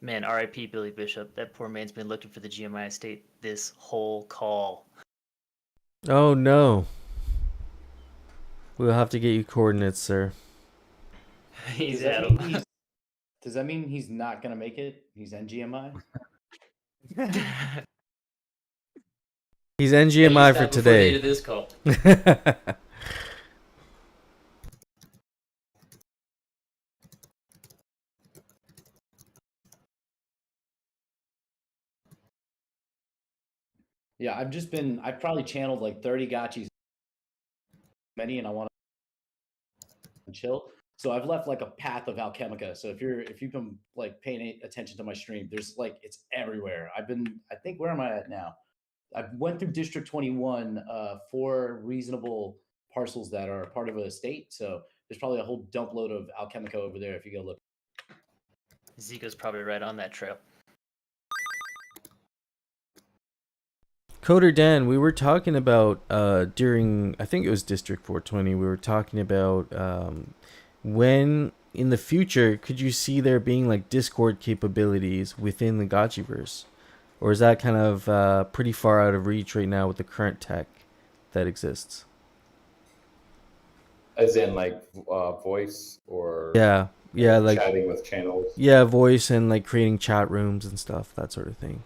Man, R.I.P. Billy Bishop. That poor man's been looking for the GMI estate this whole call. Oh no. We'll have to get you coordinates, sir. He's Does that mean he's not going to make it? He's NGMI? He's NGMI for today. To this call. Yeah, I've probably channeled like 30 gotchis, many, and I want to chill. So I've left like a path of Alchemica. So if you've been like paying attention to my stream, there's like, it's everywhere. I think, where am I at now? I went through District 21 for reasonable parcels that are part of a estate. So there's probably a whole dump load of Alchemica over there if you go look. Zico's probably right on that trail. Coder Dan, we were talking about during, I think it was District 420, we were talking about when in the future could you see there being like Discord capabilities within the Gotchiverse? Or is that kind of pretty far out of reach right now with the current tech that exists? As in like voice or yeah, like chatting with channels. Yeah, voice and like creating chat rooms and stuff, that sort of thing.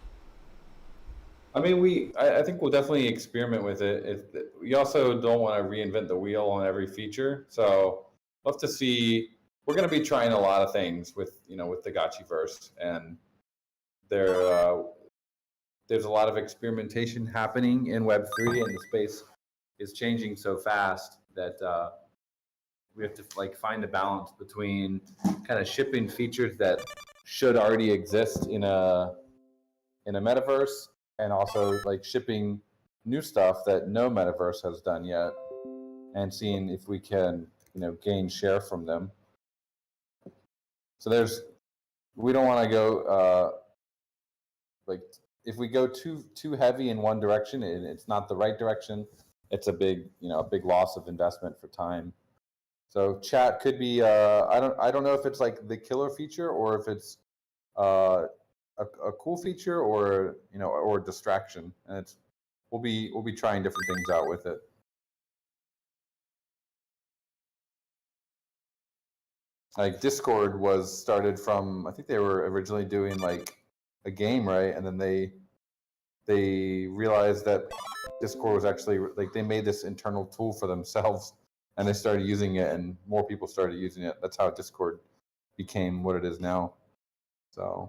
I mean, I think we'll definitely experiment with it. We also don't want to reinvent the wheel on every feature, so love to see. We're going to be trying a lot of things with the Gotchiverse, and there's a lot of experimentation happening in Web3, and the space is changing so fast that we have to like find a balance between kind of shipping features that should already exist in a metaverse, and also like shipping new stuff that no metaverse has done yet, and seeing if we can gain share from them. So we don't want to go like, if we go too heavy in one direction, it's not the right direction. It's a big loss of investment for time. So chat could be I don't know if it's like the killer feature or if it's a cool feature or or a distraction, and we'll be trying different things out with it. Like Discord was started from, I think they were originally doing like a game, right? And then they realized that Discord was actually like, they made this internal tool for themselves, and they started using it, and more people started using it. That's how Discord became what it is now. So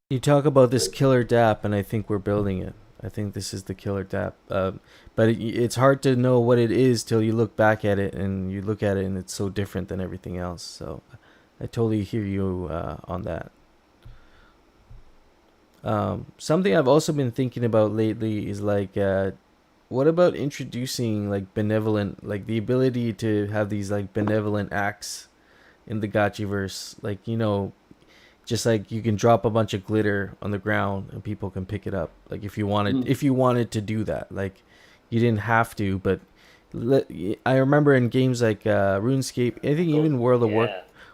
you talk about this killer DApp, and I think we're building it. I think this is the killer DApp. But it's hard to know what it is till you look back at it, and you look at it, and it's so different than everything else. So I totally hear you on that. Something I've also been thinking about lately is like, what about introducing like benevolent, like the ability to have these like benevolent acts in the Gotchiverse, like just like you can drop a bunch of glitter on the ground and people can pick it up. Like if you wanted to do that, like you didn't have to, but I remember in games like RuneScape, I think even World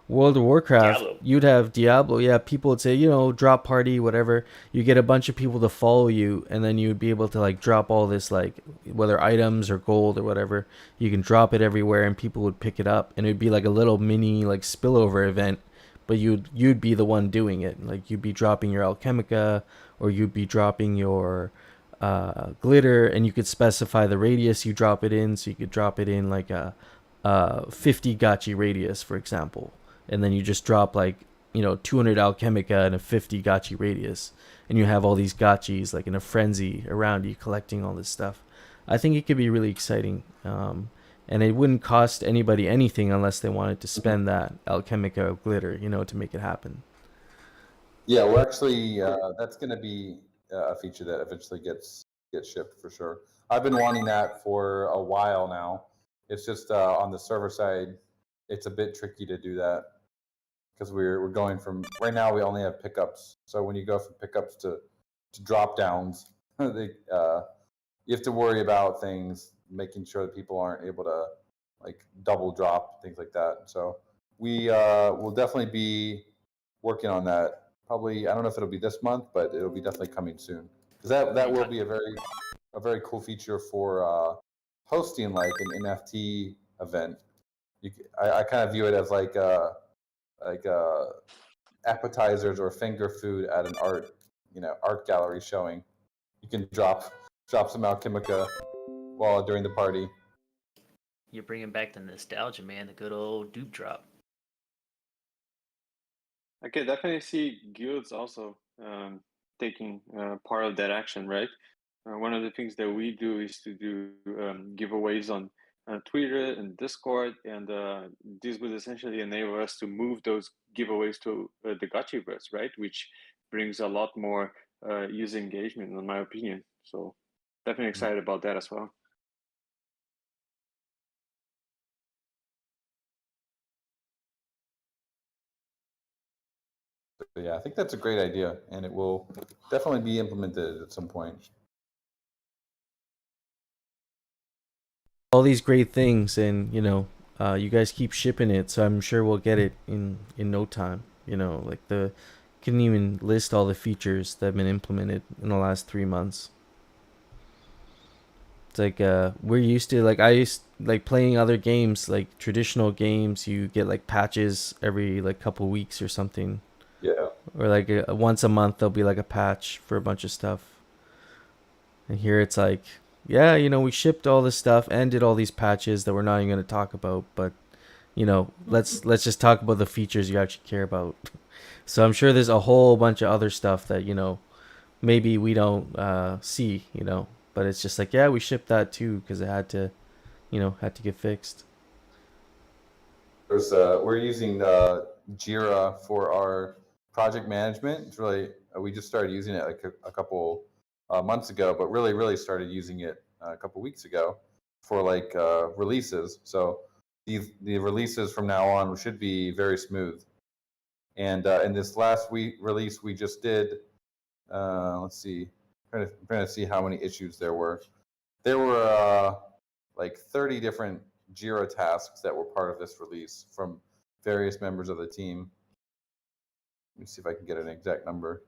World of Warcraft, Diablo. you'd have Diablo. Yeah, people would say, you know, drop party, whatever. You get a bunch of people to follow you, and then you would be able to like drop all this, like whether items or gold or whatever. You can drop it everywhere, and people would pick it up, and it'd be like a little mini like spillover event. But you'd be the one doing it. Like you'd be dropping your Alchemica, or you'd be dropping your glitter, and you could specify the radius you drop it in. So you could drop it in like a 50 gachi radius, for example, and then you just drop like 200 Alchemica in a 50 gachi radius, and you have all these gachis like in a frenzy around you collecting all this stuff. I think it could be really exciting, and it wouldn't cost anybody anything unless they wanted to spend that Alchemica glitter, to make it happen. Yeah, we're actually that's going to be a feature that eventually gets shipped for sure. I've been wanting that for a while now. It's just on the server side, it's a bit tricky to do that because we're going from right now we only have pickups. So when you go from pickups to drop downs, you have to worry about things, making sure that people aren't able to like double drop things like that. So we will definitely be working on that. Probably, I don't know if it'll be this month, but it'll be definitely coming soon. Because that will be a very cool feature for hosting like an NFT event. I kind of view it as like appetizers or finger food at an art gallery showing. You can drop some Alchemica during the party. You're bringing back the nostalgia, man. The good old dupe drop. I can definitely see guilds also taking part of that action, right? One of the things that we do is to do giveaways on Twitter and Discord, and this would essentially enable us to move those giveaways to the Gotchiverse, right? Which brings a lot more user engagement, in my opinion. So definitely excited about that as well. So yeah, I think that's a great idea, and it will definitely be implemented at some point. All these great things, and you guys keep shipping it, so I'm sure we'll get it in no time. Like couldn't even list all the features that have been implemented in the last 3 months. It's like we're used to, like I used like playing other games, like traditional games. You get like patches every like couple weeks or something. Yeah. Or like once a month there'll be like a patch for a bunch of stuff. And here it's like, yeah, we shipped all this stuff and did all these patches that we're not even going to talk about, but let's just talk about the features you actually care about. So I'm sure there's a whole bunch of other stuff that maybe we don't see, but it's just like, yeah, we shipped that too because it had to get fixed. We're using Jira for our project management. It's really we just started using it like a couple months ago, but really started using it a couple weeks ago for like releases. So the releases from now on should be very smooth. And in this last release we just did, let's see, I'm trying to see how many issues there were. There were like 30 different Jira tasks that were part of this release from various members of the team. Let me see if I can get an exact number.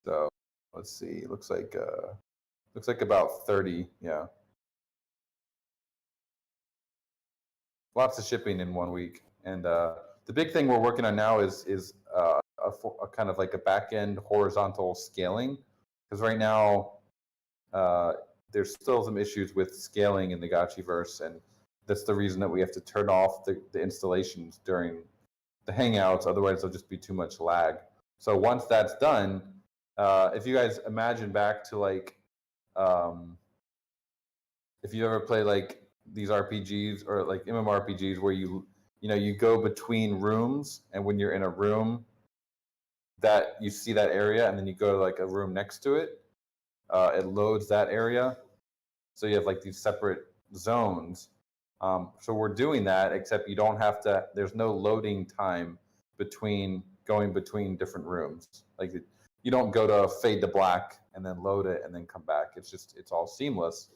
So let's see. Looks like about 30. Yeah. Lots of shipping in 1 week. And the big thing we're working on now is a kind of like a back end horizontal scaling, because right now there's still some issues with scaling in the Gotchiverse, and that's the reason that we have to turn off the installations during the Hangouts. Otherwise, there'll just be too much lag. So once that's done, if you guys imagine back to like, if you ever play like these RPGs or like MMORPGs where you go between rooms, and when you're in a room, that you see that area, and then you go to like a room next to it, it loads that area. So you have like these separate zones. So we're doing that, except you don't have to. There's no loading time going between different rooms. Like you don't go to fade to black and then load it and then come back. It's all seamless.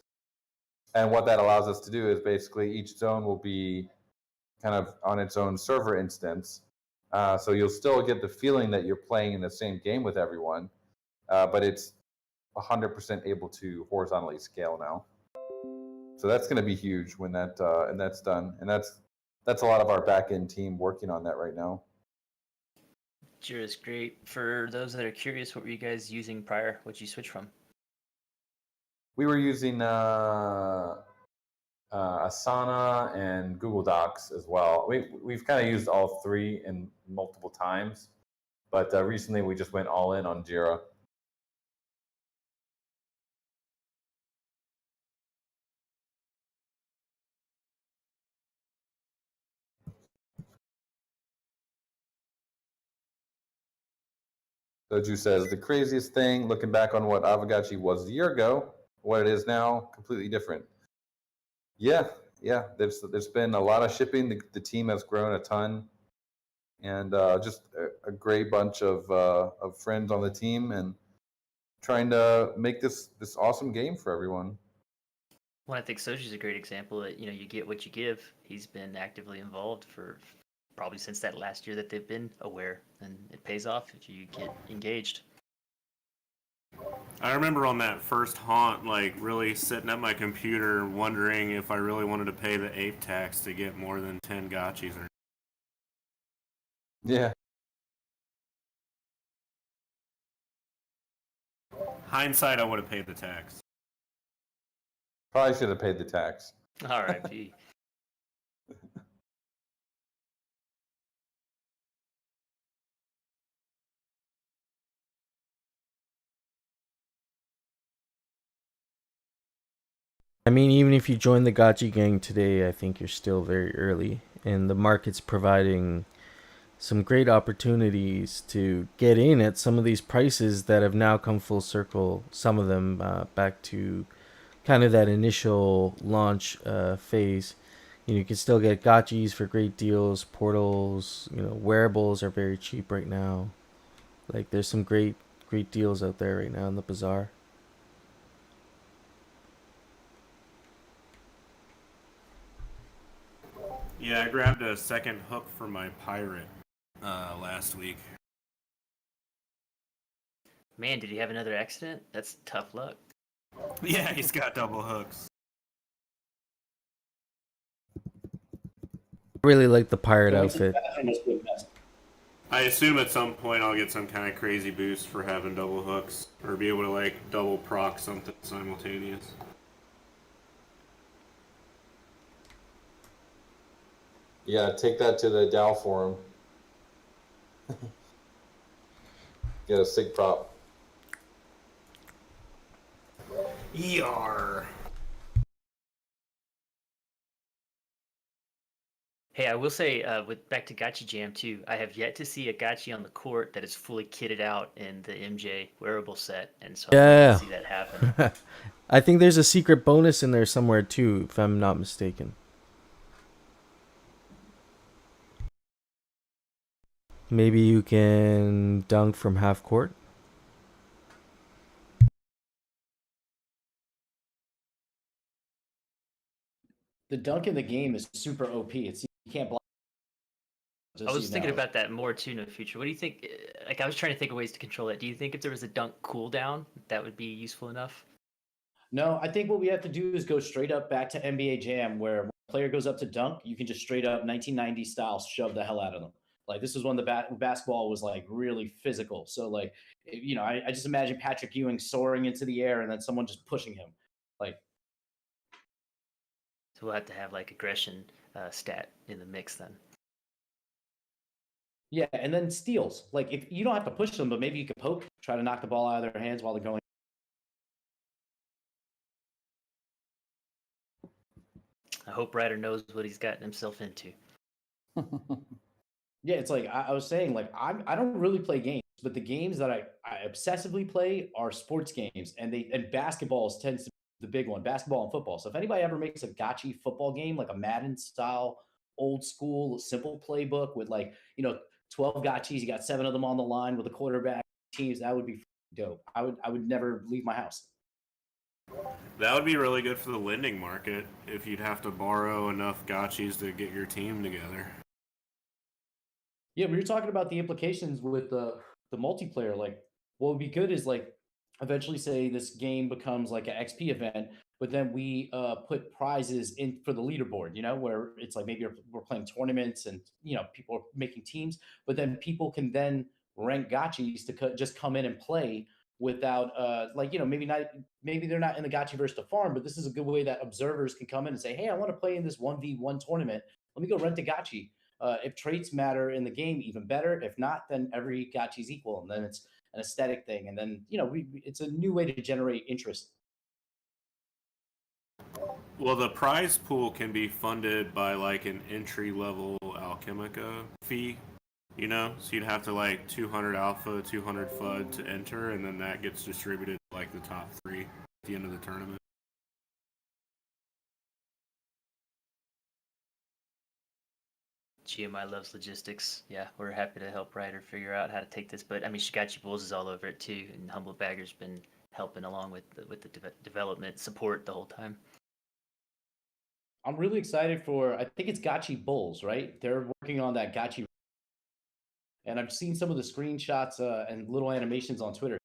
And what that allows us to do is basically each zone will be kind of on its own server instance. So you'll still get the feeling that you're playing in the same game with everyone, but it's 100% able to horizontally scale now. So that's going to be huge when that's done, and that's a lot of our back-end team working on that right now. Jira is great. For those that are curious, what were you guys using prior? What'd you switch from? We were using Asana and Google Docs as well. We've kind of used all three in multiple times, but recently we just went all in on Jira. Soju says, the craziest thing, looking back on what Aavegotchi was a year ago, what it is now, completely different. Yeah. There's been a lot of shipping. The team has grown a ton, and just a great bunch of friends on the team, and trying to make this awesome game for everyone. Well, I think Soji's a great example that, you get what you give. He's been actively involved for probably since that last year that they've been aware, and it pays off if you get engaged. I remember on that first haunt, like really sitting at my computer wondering if I really wanted to pay the ape tax to get more than 10 gotchis. Yeah. Hindsight, I would have paid the tax. Probably should have paid the tax. R.I.P. I mean, even if you join the Gotchi gang today, I think you're still very early, and the market's providing some great opportunities to get in at some of these prices that have now come full circle. Some of them back to kind of that initial launch phase. You can still get gotchis for great deals. Portals, wearables are very cheap right now. Like, there's some great deals out there right now in the bazaar. Yeah, I grabbed a second hook for my pirate last week. Man, did he have another accident? That's tough luck. Yeah, he's got double hooks. I really like the pirate outfit. I assume at some point I'll get some kind of crazy boost for having double hooks, or be able to like double proc something simultaneous. Yeah, take that to the Dow forum. Get a sig prop. ER. Hey, I will say, with back to Gotchi Jam too, I have yet to see a Gotchi on the court that is fully kitted out in the MJ wearable set, and so I want to see that happen. I think there's a secret bonus in there somewhere too, if I'm not mistaken. Maybe you can dunk from half court. The dunk in the game is super OP. You can't block. I was thinking about that more too in the future. What do you think? Like, I was trying to think of ways to control that. Do you think if there was a dunk cooldown, that would be useful enough? No, I think what we have to do is go straight up back to NBA Jam, where when a player goes up to dunk, you can just straight up 1990 style shove the hell out of them. Like, this is when the basketball was like really physical. So like, I just imagine Patrick Ewing soaring into the air and then someone just pushing him. Like, so we'll have to have like aggression stat in the mix then. Yeah, and then steals. Like, if you don't have to push them, but maybe you could poke, try to knock the ball out of their hands while they're going. I hope Ryder knows what he's gotten himself into. Yeah, it's like I was saying, like I don't really play games, but the games that I obsessively play are sports games, and basketballs tends to be the big one, basketball and football. So if anybody ever makes a gotchi football game, like a Madden style, old school, simple playbook with 12 gotchis, you got 7 of them on the line with a quarterback teams, that would be dope. I would never leave my house. That would be really good for the lending market if you'd have to borrow enough gotchis to get your team together. Yeah, we were talking about the implications with the multiplayer. Like, what would be good is like eventually say this game becomes like an XP event, but then we put prizes in for the leaderboard. You know, where it's like maybe we're playing tournaments and people are making teams, but then people can then rank gotchis to just come in and play without like maybe they're not in the gotchiverse to farm, but this is a good way that observers can come in and say, hey, I want to play in this 1v1 tournament. Let me go rent a gotchi. If traits matter in the game, even better. If not, then every gotchi is equal, and then it's an aesthetic thing. And then it's a new way to generate interest. Well, the prize pool can be funded by like an entry level Alchemica fee, so you'd have to like 200 alpha, 200 FUD to enter, and then that gets distributed to like the top 3 at the end of the tournament. GMI loves logistics. Yeah, we're happy to help Ryder figure out how to take this. But I mean, Shigachi Bulls is all over it too, and Humble Bagger's been helping along with the development support the whole time. I'm really excited for. I think it's Gotchi Bulls, right? They're working on that Gotchi, and I've seen some of the screenshots and little animations on Twitter.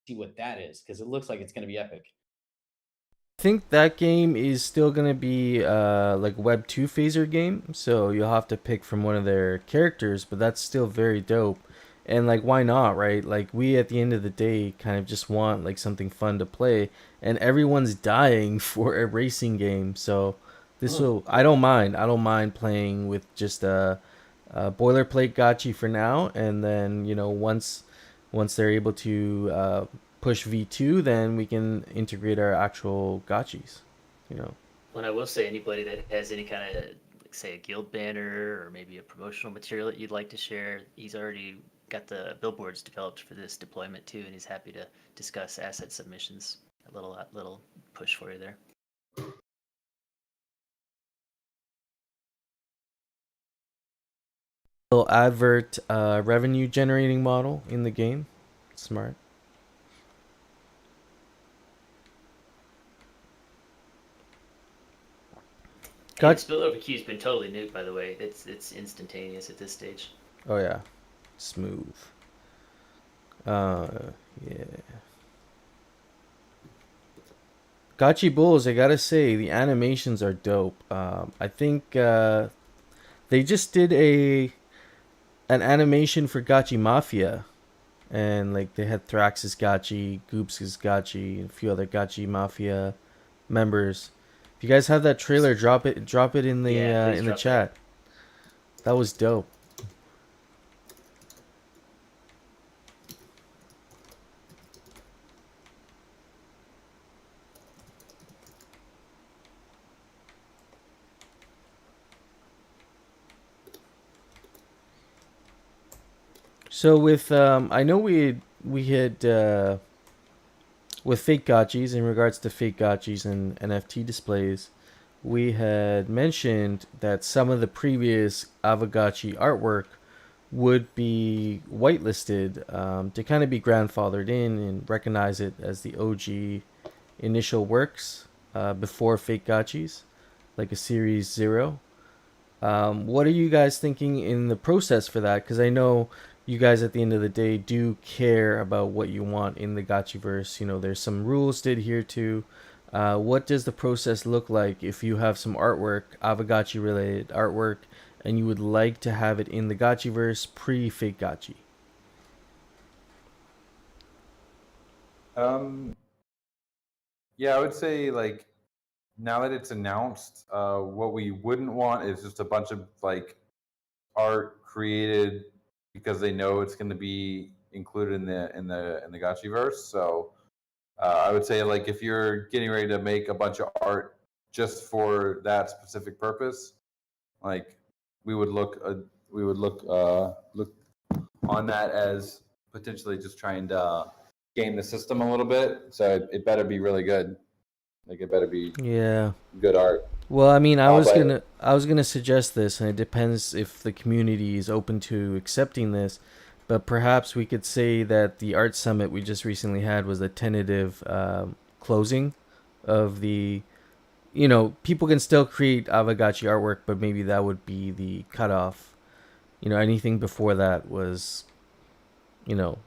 See what that is, because it looks like it's going to be epic. I think that game is still gonna be like Web 2 phaser game, so you'll have to pick from one of their characters, but that's still very dope. And like, why not, right? Like, we at the end of the day kind of just want like something fun to play, and everyone's dying for a racing game, so this will. I don't mind playing with just a boilerplate gotchi for now, and then once they're able to push V2, then we can integrate our actual gotchis. When I will say, anybody that has any kind of, like, say, a guild banner or maybe a promotional material that you'd like to share, he's already got the billboards developed for this deployment too, and he's happy to discuss asset submissions. A little push for you there. Little advert revenue generating model in the game. Smart. The spillover queue's been totally nuked, by the way. It's instantaneous at this stage. Oh yeah, smooth. Yeah. Gotchi Bulls, I gotta say, the animations are dope. I think they just did an animation for Gotchi Mafia, and like they had Thrax's Gotchi, Goops's Gotchi, and a few other Gotchi Mafia members. If you guys have that trailer, drop it in the chat. That was dope. So with I know we had with fake gotchis, in regards to fake gotchis and NFT displays, we had mentioned that some of the previous Aavegotchi artwork would be whitelisted to kind of be grandfathered in and recognize it as the OG initial works before fake gotchis, like a Series 0. What are you guys thinking in the process for that? Because I know you guys at the end of the day do care about what you want in the Gotchiverse. There's some rules to adhere to. What does the process look like if you have some artwork, Aavegotchi related artwork, and you would like to have it in the Gotchiverse pre-fake gotchi? Yeah, I would say like now that it's announced, what we wouldn't want is just a bunch of like art created because they know it's going to be included in the Gotchiverse. So I would say like if you're getting ready to make a bunch of art just for that specific purpose, like we would look on that as potentially just trying to game the system a little bit. So it better be really good. Like it better be good art. Well, I mean, I was gonna suggest this, and it depends if the community is open to accepting this. But perhaps we could say that the art summit we just recently had was a tentative closing of the, you know, people can still create Aavegotchi artwork, but maybe that would be the cutoff. You know, anything before that was, you know,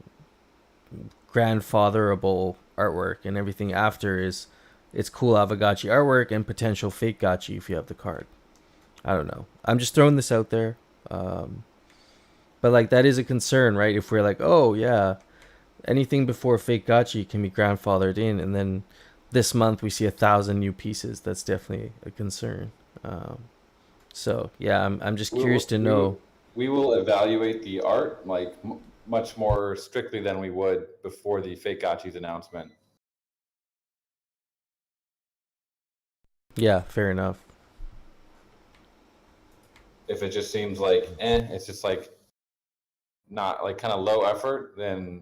grandfatherable artwork, and everything after is it's cool Aavegotchi artwork and potential fake gotchi if you have the card. I don't know. I'm just throwing this out there. But like that is a concern, right? If we're like, oh yeah, anything before fake gotchi can be grandfathered in, and then this month we see 1,000 new pieces, that's definitely a concern. So yeah, I'm just curious to know. We will evaluate the art like much more strictly than we would before the fake gotchis announcement. Yeah, fair enough. If it just seems like it's just like not like kind of low effort, then,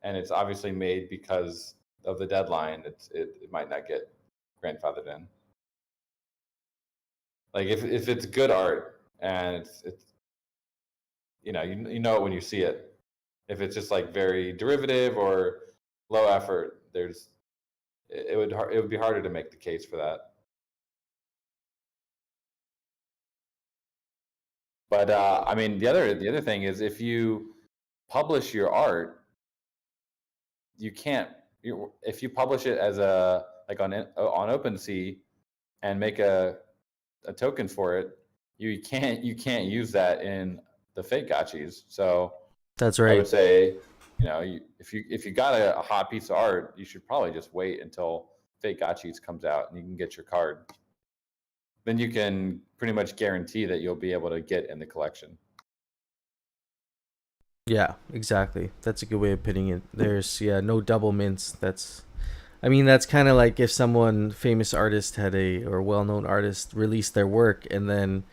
and it's obviously made because of the deadline, it might not get grandfathered in. Like if it's good art and it's you know it when you see it. If it's just like very derivative or low effort, it would be harder to make the case for that. But I mean, the other thing is, if you publish your art, you can't. If you publish it as a like on OpenSea and make a token for it, you can't use that in the fake gotchis. So that's right. I would say, you know, if you got a hot piece of art, you should probably just wait until fake gotchis comes out and you can get your card. Then you can pretty much guarantee that you'll be able to get in the collection. Yeah, exactly. That's a good way of putting it. There's no double mints. That's kind of like if someone famous artist or well-known artist released their work and then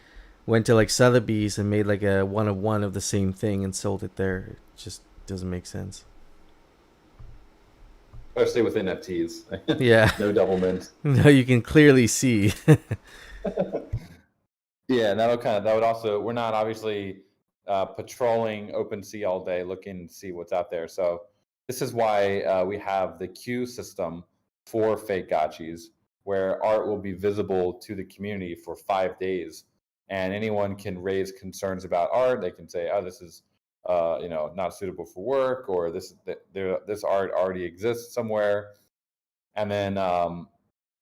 went to like Sotheby's and made like a one of the same thing and sold it there. It just doesn't make sense. Especially with NFTs. Yeah. No double mint. No, you can clearly see. Yeah, and that would also, we're not obviously patrolling OpenSea all day looking to see what's out there. So this is why we have the queue system for fake gotchis, where art will be visible to the community for 5 days, and anyone can raise concerns about art. They can say, "Oh, this is not suitable for work," or this art already exists somewhere, and then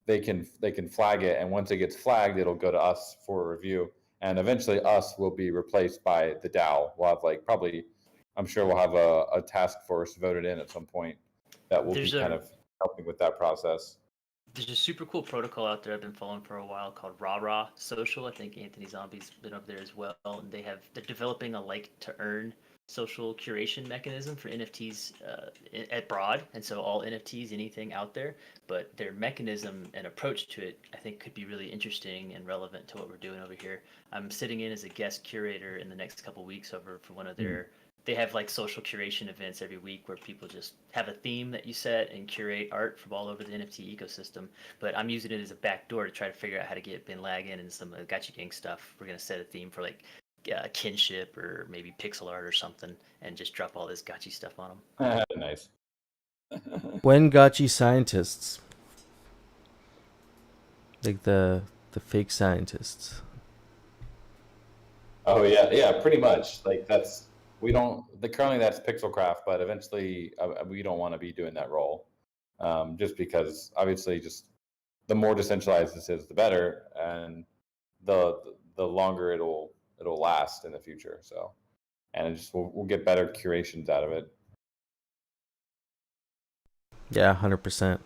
they can flag it. And once it gets flagged, it'll go to us for a review, and eventually us will be replaced by the DAO. We'll have I'm sure we'll have a task force voted in at some point that will be kind of helping with that process. There's a super cool protocol out there I've been following for a while called Rah Social. I think Anthony Zombie's been up there as well, and they're developing a like to earn social curation mechanism for NFTs abroad, and so all NFTs, anything out there, but their mechanism and approach to it, I think, could be really interesting and relevant to what we're doing over here. I'm sitting in as a guest curator in the next couple weeks over for one of their. They have like social curation events every week where people just have a theme that you set and curate art from all over the NFT ecosystem. But I'm using it as a backdoor to try to figure out how to get Bin Laden and some of the Gachi Gang stuff. We're going to set a theme for like kinship or maybe pixel art or something and just drop all this Gachi stuff on them. Nice. When Gachi scientists, like the fake scientists. Oh yeah, pretty much. Like currently that's Pixelcraft, but eventually we don't want to be doing that role, just because obviously just the more decentralized this is, the better, and the longer it'll last in the future. So, and we'll get better curations out of it. Yeah, 100%.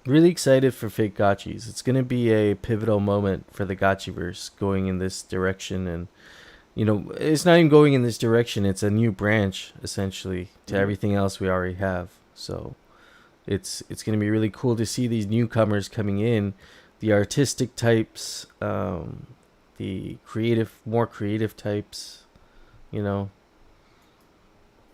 Really excited for fake gachis. It's gonna be a pivotal moment for the Gachiverse going in this direction, and it's not even going in this direction. It's a new branch essentially to everything else we already have. So it's gonna be really cool to see these newcomers coming in, the artistic types, the more creative types. Maybe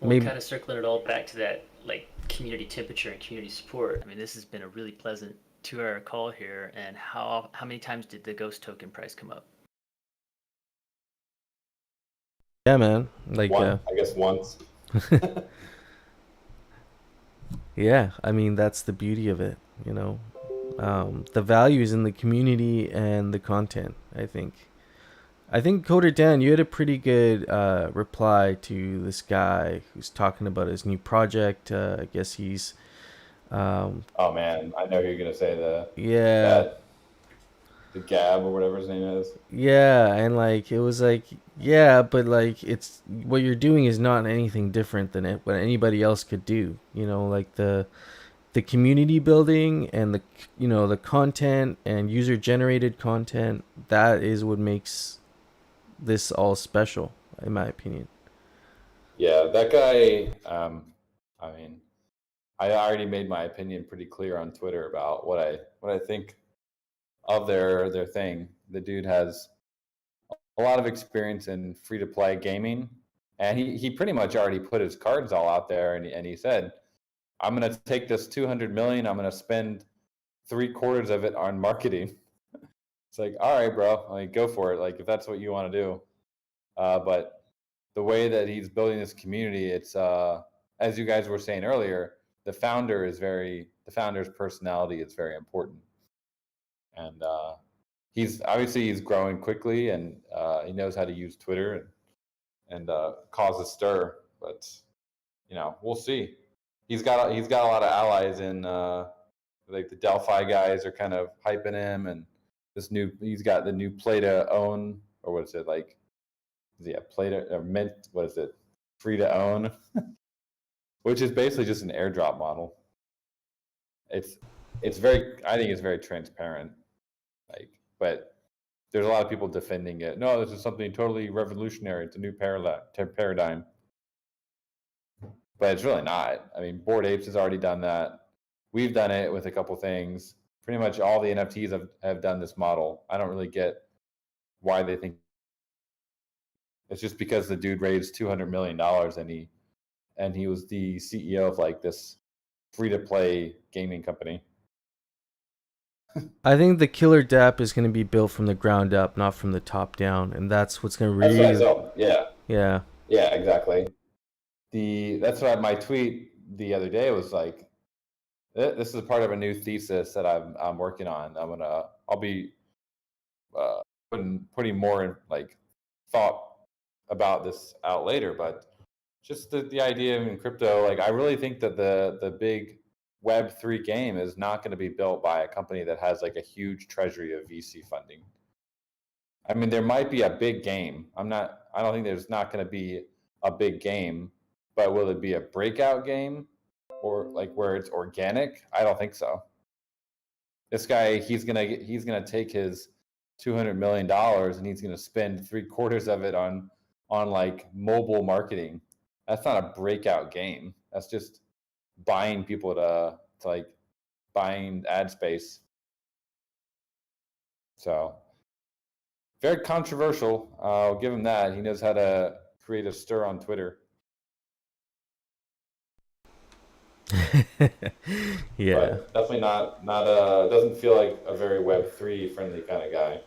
kind of circling it all back to that like community temperature and community support. I mean, this has been a really pleasant 2-hour call here. And how many times did the ghost token price come up? Yeah, man. Like I guess once. Yeah, I mean that's the beauty of it. You know, the value is in the community and the content. I think Coder Dan, you had a pretty good reply to this guy who's talking about his new project. I guess he's. Oh man, I know you're gonna say Yeah. The Gab or whatever his name is. Yeah, and like it was like, yeah, but like it's what you're doing is not anything different than what anybody else could do. You know, like the community building and the content and user generated content, that is what makes this all special, in my opinion. Yeah, that guy. I mean, I already made my opinion pretty clear on Twitter about what I think of their thing. The dude has a lot of experience in free to play gaming, and he pretty much already put his cards all out there, and he said, "I'm going to take this 200 million. I'm going to spend 3/4 of it on marketing." It's like, all right, bro, like go for it. Like if that's what you want to do. But the way that he's building this community, it's as you guys were saying earlier, the founder's personality is very important, and he's growing quickly, and he knows how to use Twitter and cause a stir. But we'll see. He's got a lot of allies in like the Delphi guys are kind of hyping him, and he's got the new play to own, or what is it like? Yeah, play to or mint. What is it? Free to own, which is basically just an airdrop model. It's very, I think it's very transparent. Like, but there's a lot of people defending it. No, this is something totally revolutionary. It's a new paradigm. But it's really not. I mean, Bored Apes has already done that. We've done it with a couple things. Pretty much all the NFTs have done this model. I don't really get why they think it's just because the dude raised $200 million and he was the CEO of like this free to play gaming company. I think the killer DApp is going to be built from the ground up, not from the top down, and that's what's going to really. Yeah, exactly. That's why my tweet the other day was like, this is part of a new thesis that I'm working on. I'll be putting more in, like, thought about this out later, but just the idea in crypto, like I really think that the big Web3 game is not going to be built by a company that has like a huge treasury of VC funding. I mean, there might be a big game. I don't think there's not going to be a big game, but will it be a breakout game or like where it's organic? I don't think so. This guy, he's gonna take his $200 million and he's gonna spend 3/4 of it on like mobile marketing. That's not a breakout game. That's just buying people to like buying ad space. So very controversial. I'll give him that. He knows how to create a stir on Twitter. Yeah, but definitely not doesn't feel like a very Web3 friendly kind of guy.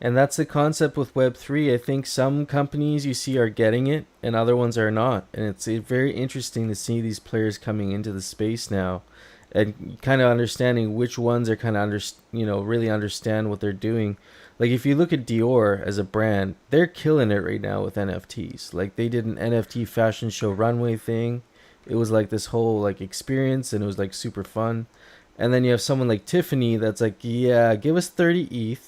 And that's the concept with Web3. I think some companies you see are getting it and other ones are not. And it's very interesting to see these players coming into the space now and kind of understanding which ones are kind of really understand what they're doing. Like if you look at Dior as a brand, they're killing it right now with NFTs. Like they did an NFT fashion show runway thing. It was like this whole like experience and it was like super fun. And then you have someone like Tiffany that's like, yeah, give us 30 ETH.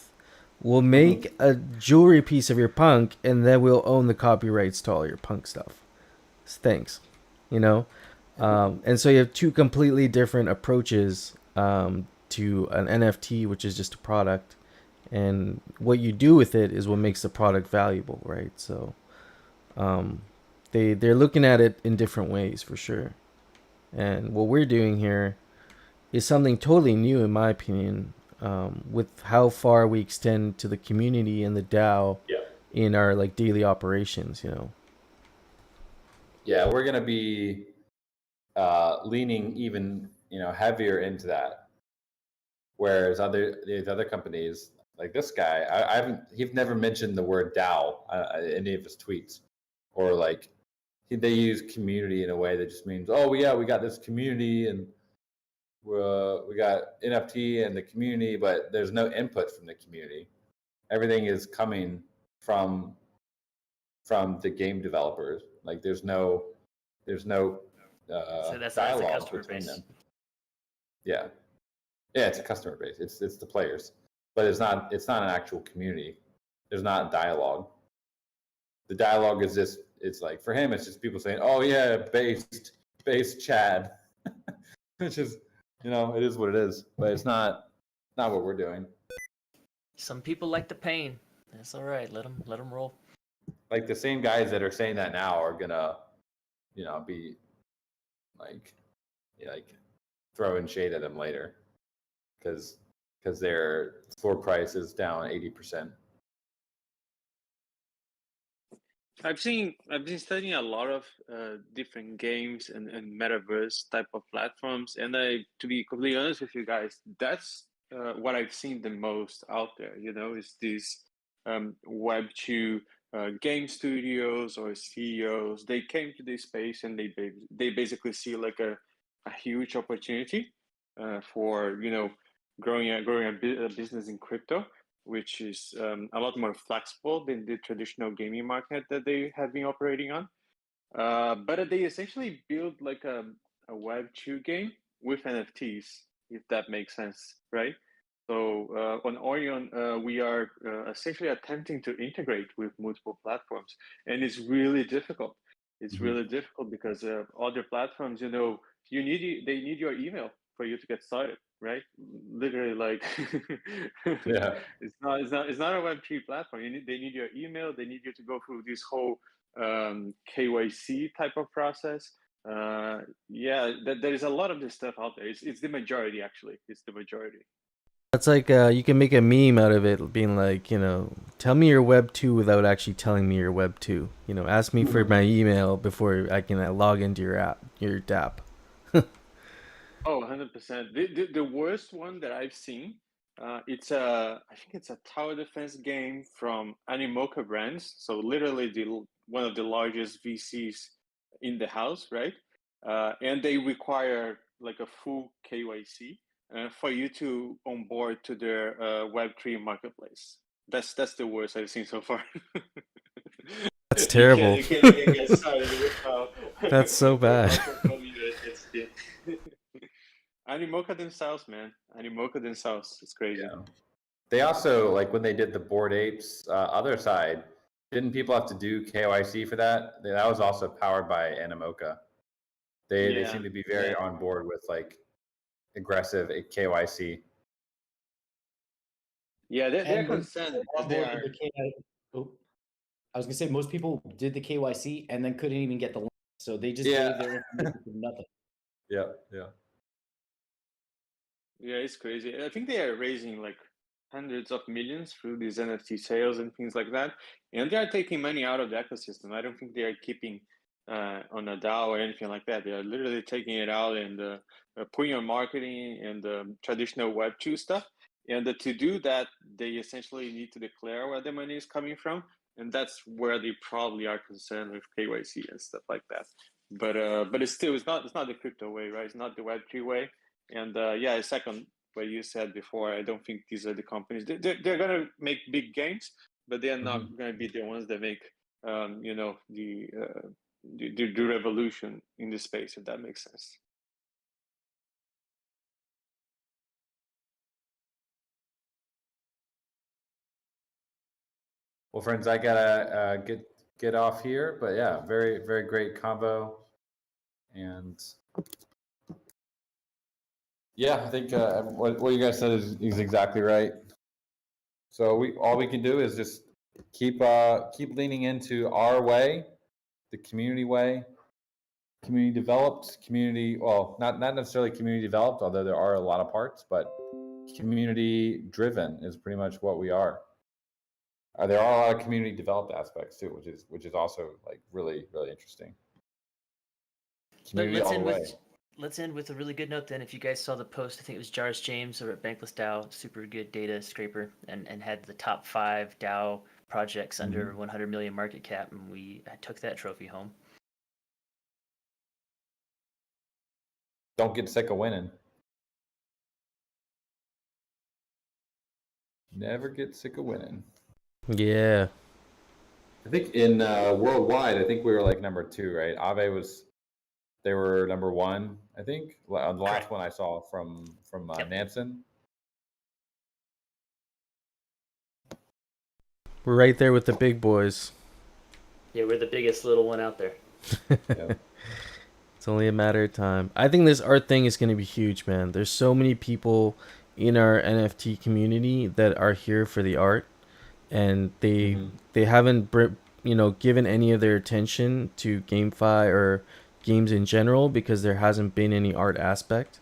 We'll make a jewelry piece of your punk, and then we'll own the copyrights to all your punk stuff. Thanks, and so you have two completely different approaches to an NFT, which is just a product, and what you do with it is what makes the product valuable, right? So, they're looking at it in different ways for sure, and what we're doing here is something totally new, in my opinion. With how far we extend to the community and the DAO in our like daily operations, Yeah, we're gonna be leaning even heavier into that. Whereas these other companies, like this guy, he's never mentioned the word DAO in any of his tweets, or like they use community in a way that just means, oh yeah, we got this community and we got NFT and the community, but there's no input from the community. Everything is coming from the game developers. Like there's no So that's a dialogue customer between base. them. Yeah, it's a customer base. It's the players, but it's not an actual community. There's not dialogue. The dialogue is just, it's like, for him, it's just people saying, "Oh yeah, based Chad," which is, it is what it is. But it's not what we're doing. Some people like the pain. That's all right. Let them roll. Like the same guys that are saying that now are gonna, be like throwing shade at them later, because their floor price is down 80%. I've been studying a lot of different games and metaverse type of platforms, and to be completely honest with you guys, that's what I've seen the most out there. Is these Web2 game studios or CEOs. They came to this space and they basically see like a huge opportunity for growing a business in crypto, which is a lot more flexible than the traditional gaming market that they have been operating on. But they essentially build like a Web2 game with NFTs, if that makes sense, right? So on Orion, we are essentially attempting to integrate with multiple platforms, and it's really difficult. It's really difficult because other platforms, they need your email for you to get started, right? Literally, like, Yeah. it's not a Web3 platform. They need your email. They need you to go through this whole KYC type of process. There is a lot of this stuff out there. It's the majority, actually. It's the majority. That's like you can make a meme out of it, being like, tell me your Web 2 without actually telling me your Web 2. Ask me for my email before I can log into your app, your DApp. Oh, 100%. The worst one that I've seen, I think it's a tower defense game from Animoca Brands. So literally one of the largest VCs in the house, right? And they require like a full KYC for you to onboard to their Web3 marketplace. That's the worst I've seen so far. That's terrible. You can't even get started without. That's so bad. Animoca themselves, man. Animoca themselves. It's crazy. Yeah. They also, like when they did the Bored Apes other side, didn't people have to do KYC for that? That was also powered by Animoca. They seem to be very on board with like aggressive KYC. Yeah, they're concerned because they are. I was gonna say most people did the KYC and then couldn't even get the link, so they just gave their information for nothing. Yeah. Yeah, it's crazy. I think they are raising like hundreds of millions through these NFT sales and things like that, and they are taking money out of the ecosystem. I don't think they are keeping on a DAO or anything like that. They are literally taking it out and putting on marketing and traditional Web2 stuff. And to do that, they essentially need to declare where the money is coming from, and that's where they probably are concerned with KYC and stuff like that. But it's not the crypto way, right? It's not the Web3 way. And second, what you said before, I don't think these are the companies. They're gonna make big gains, but they are not gonna be the ones that make the revolution in the space, if that makes sense. Well, friends, I gotta get off here, but yeah, very, very great combo, and yeah, I think what you guys said is exactly right. So all we can do is just keep leaning into our way, the community way, community developed, not necessarily community developed, although there are a lot of parts, but community driven is pretty much what we are. There are a lot of community developed aspects too, which is also like really, really interesting. Community all the way. Let's end with a really good note then. If you guys saw the post, I think it was Jars James over at Bankless DAO, super good data scraper, and had the top 5 DAO projects under 100 million market cap, and I took that trophy home. Don't get sick of winning. Never get sick of winning. Yeah. I think in worldwide, I think we were like number 2, right? They were number 1, I think. The last Correct. one I saw from Yep. Nansen. We're right there with the big boys. Yeah, we're the biggest little one out there. Yep. It's only a matter of time. I think this art thing is going to be huge, man. There's so many people in our NFT community that are here for the art, and they haven't given any of their attention to GameFi or games in general because there hasn't been any art aspect.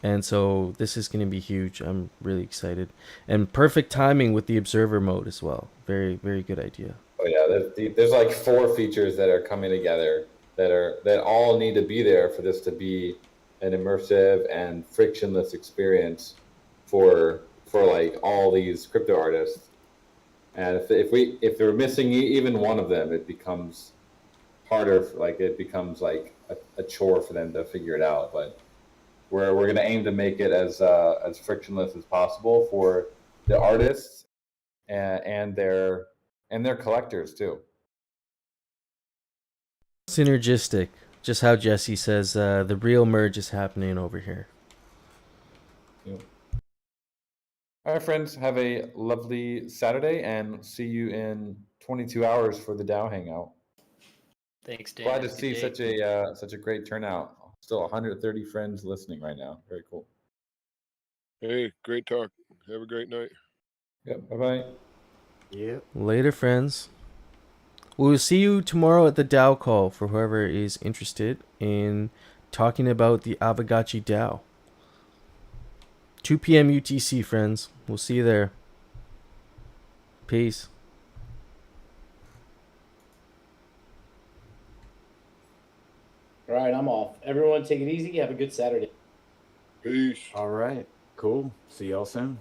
And so this is going to be huge. I'm really excited. And perfect timing with the observer mode as well. Very, very good idea. Oh yeah, there's like 4 features that are coming together that all need to be there for this to be an immersive and frictionless experience for like all these crypto artists. And if they're missing even one of them, it becomes harder. Like it becomes like a chore for them to figure it out. But we're going to aim to make it as frictionless as possible for the artists and their collectors too. Synergistic, just how Jesse says. The real merge is happening over here. Yep. All right, friends, have a lovely Saturday and see you in 22 hours for the DAO Hangout. Thanks, Dan. Glad to see such a great turnout. Still 130 friends listening right now. Very cool. Hey, great talk. Have a great night. Yep. Bye-bye. Yep. Later, friends. We'll see you tomorrow at the DAO call for whoever is interested in talking about the Aavegotchi DAO. 2 p.m. UTC, friends. We'll see you there. Peace. All right, I'm off. Everyone take it easy. Have a good Saturday. Peace. All right. Cool. See y'all soon.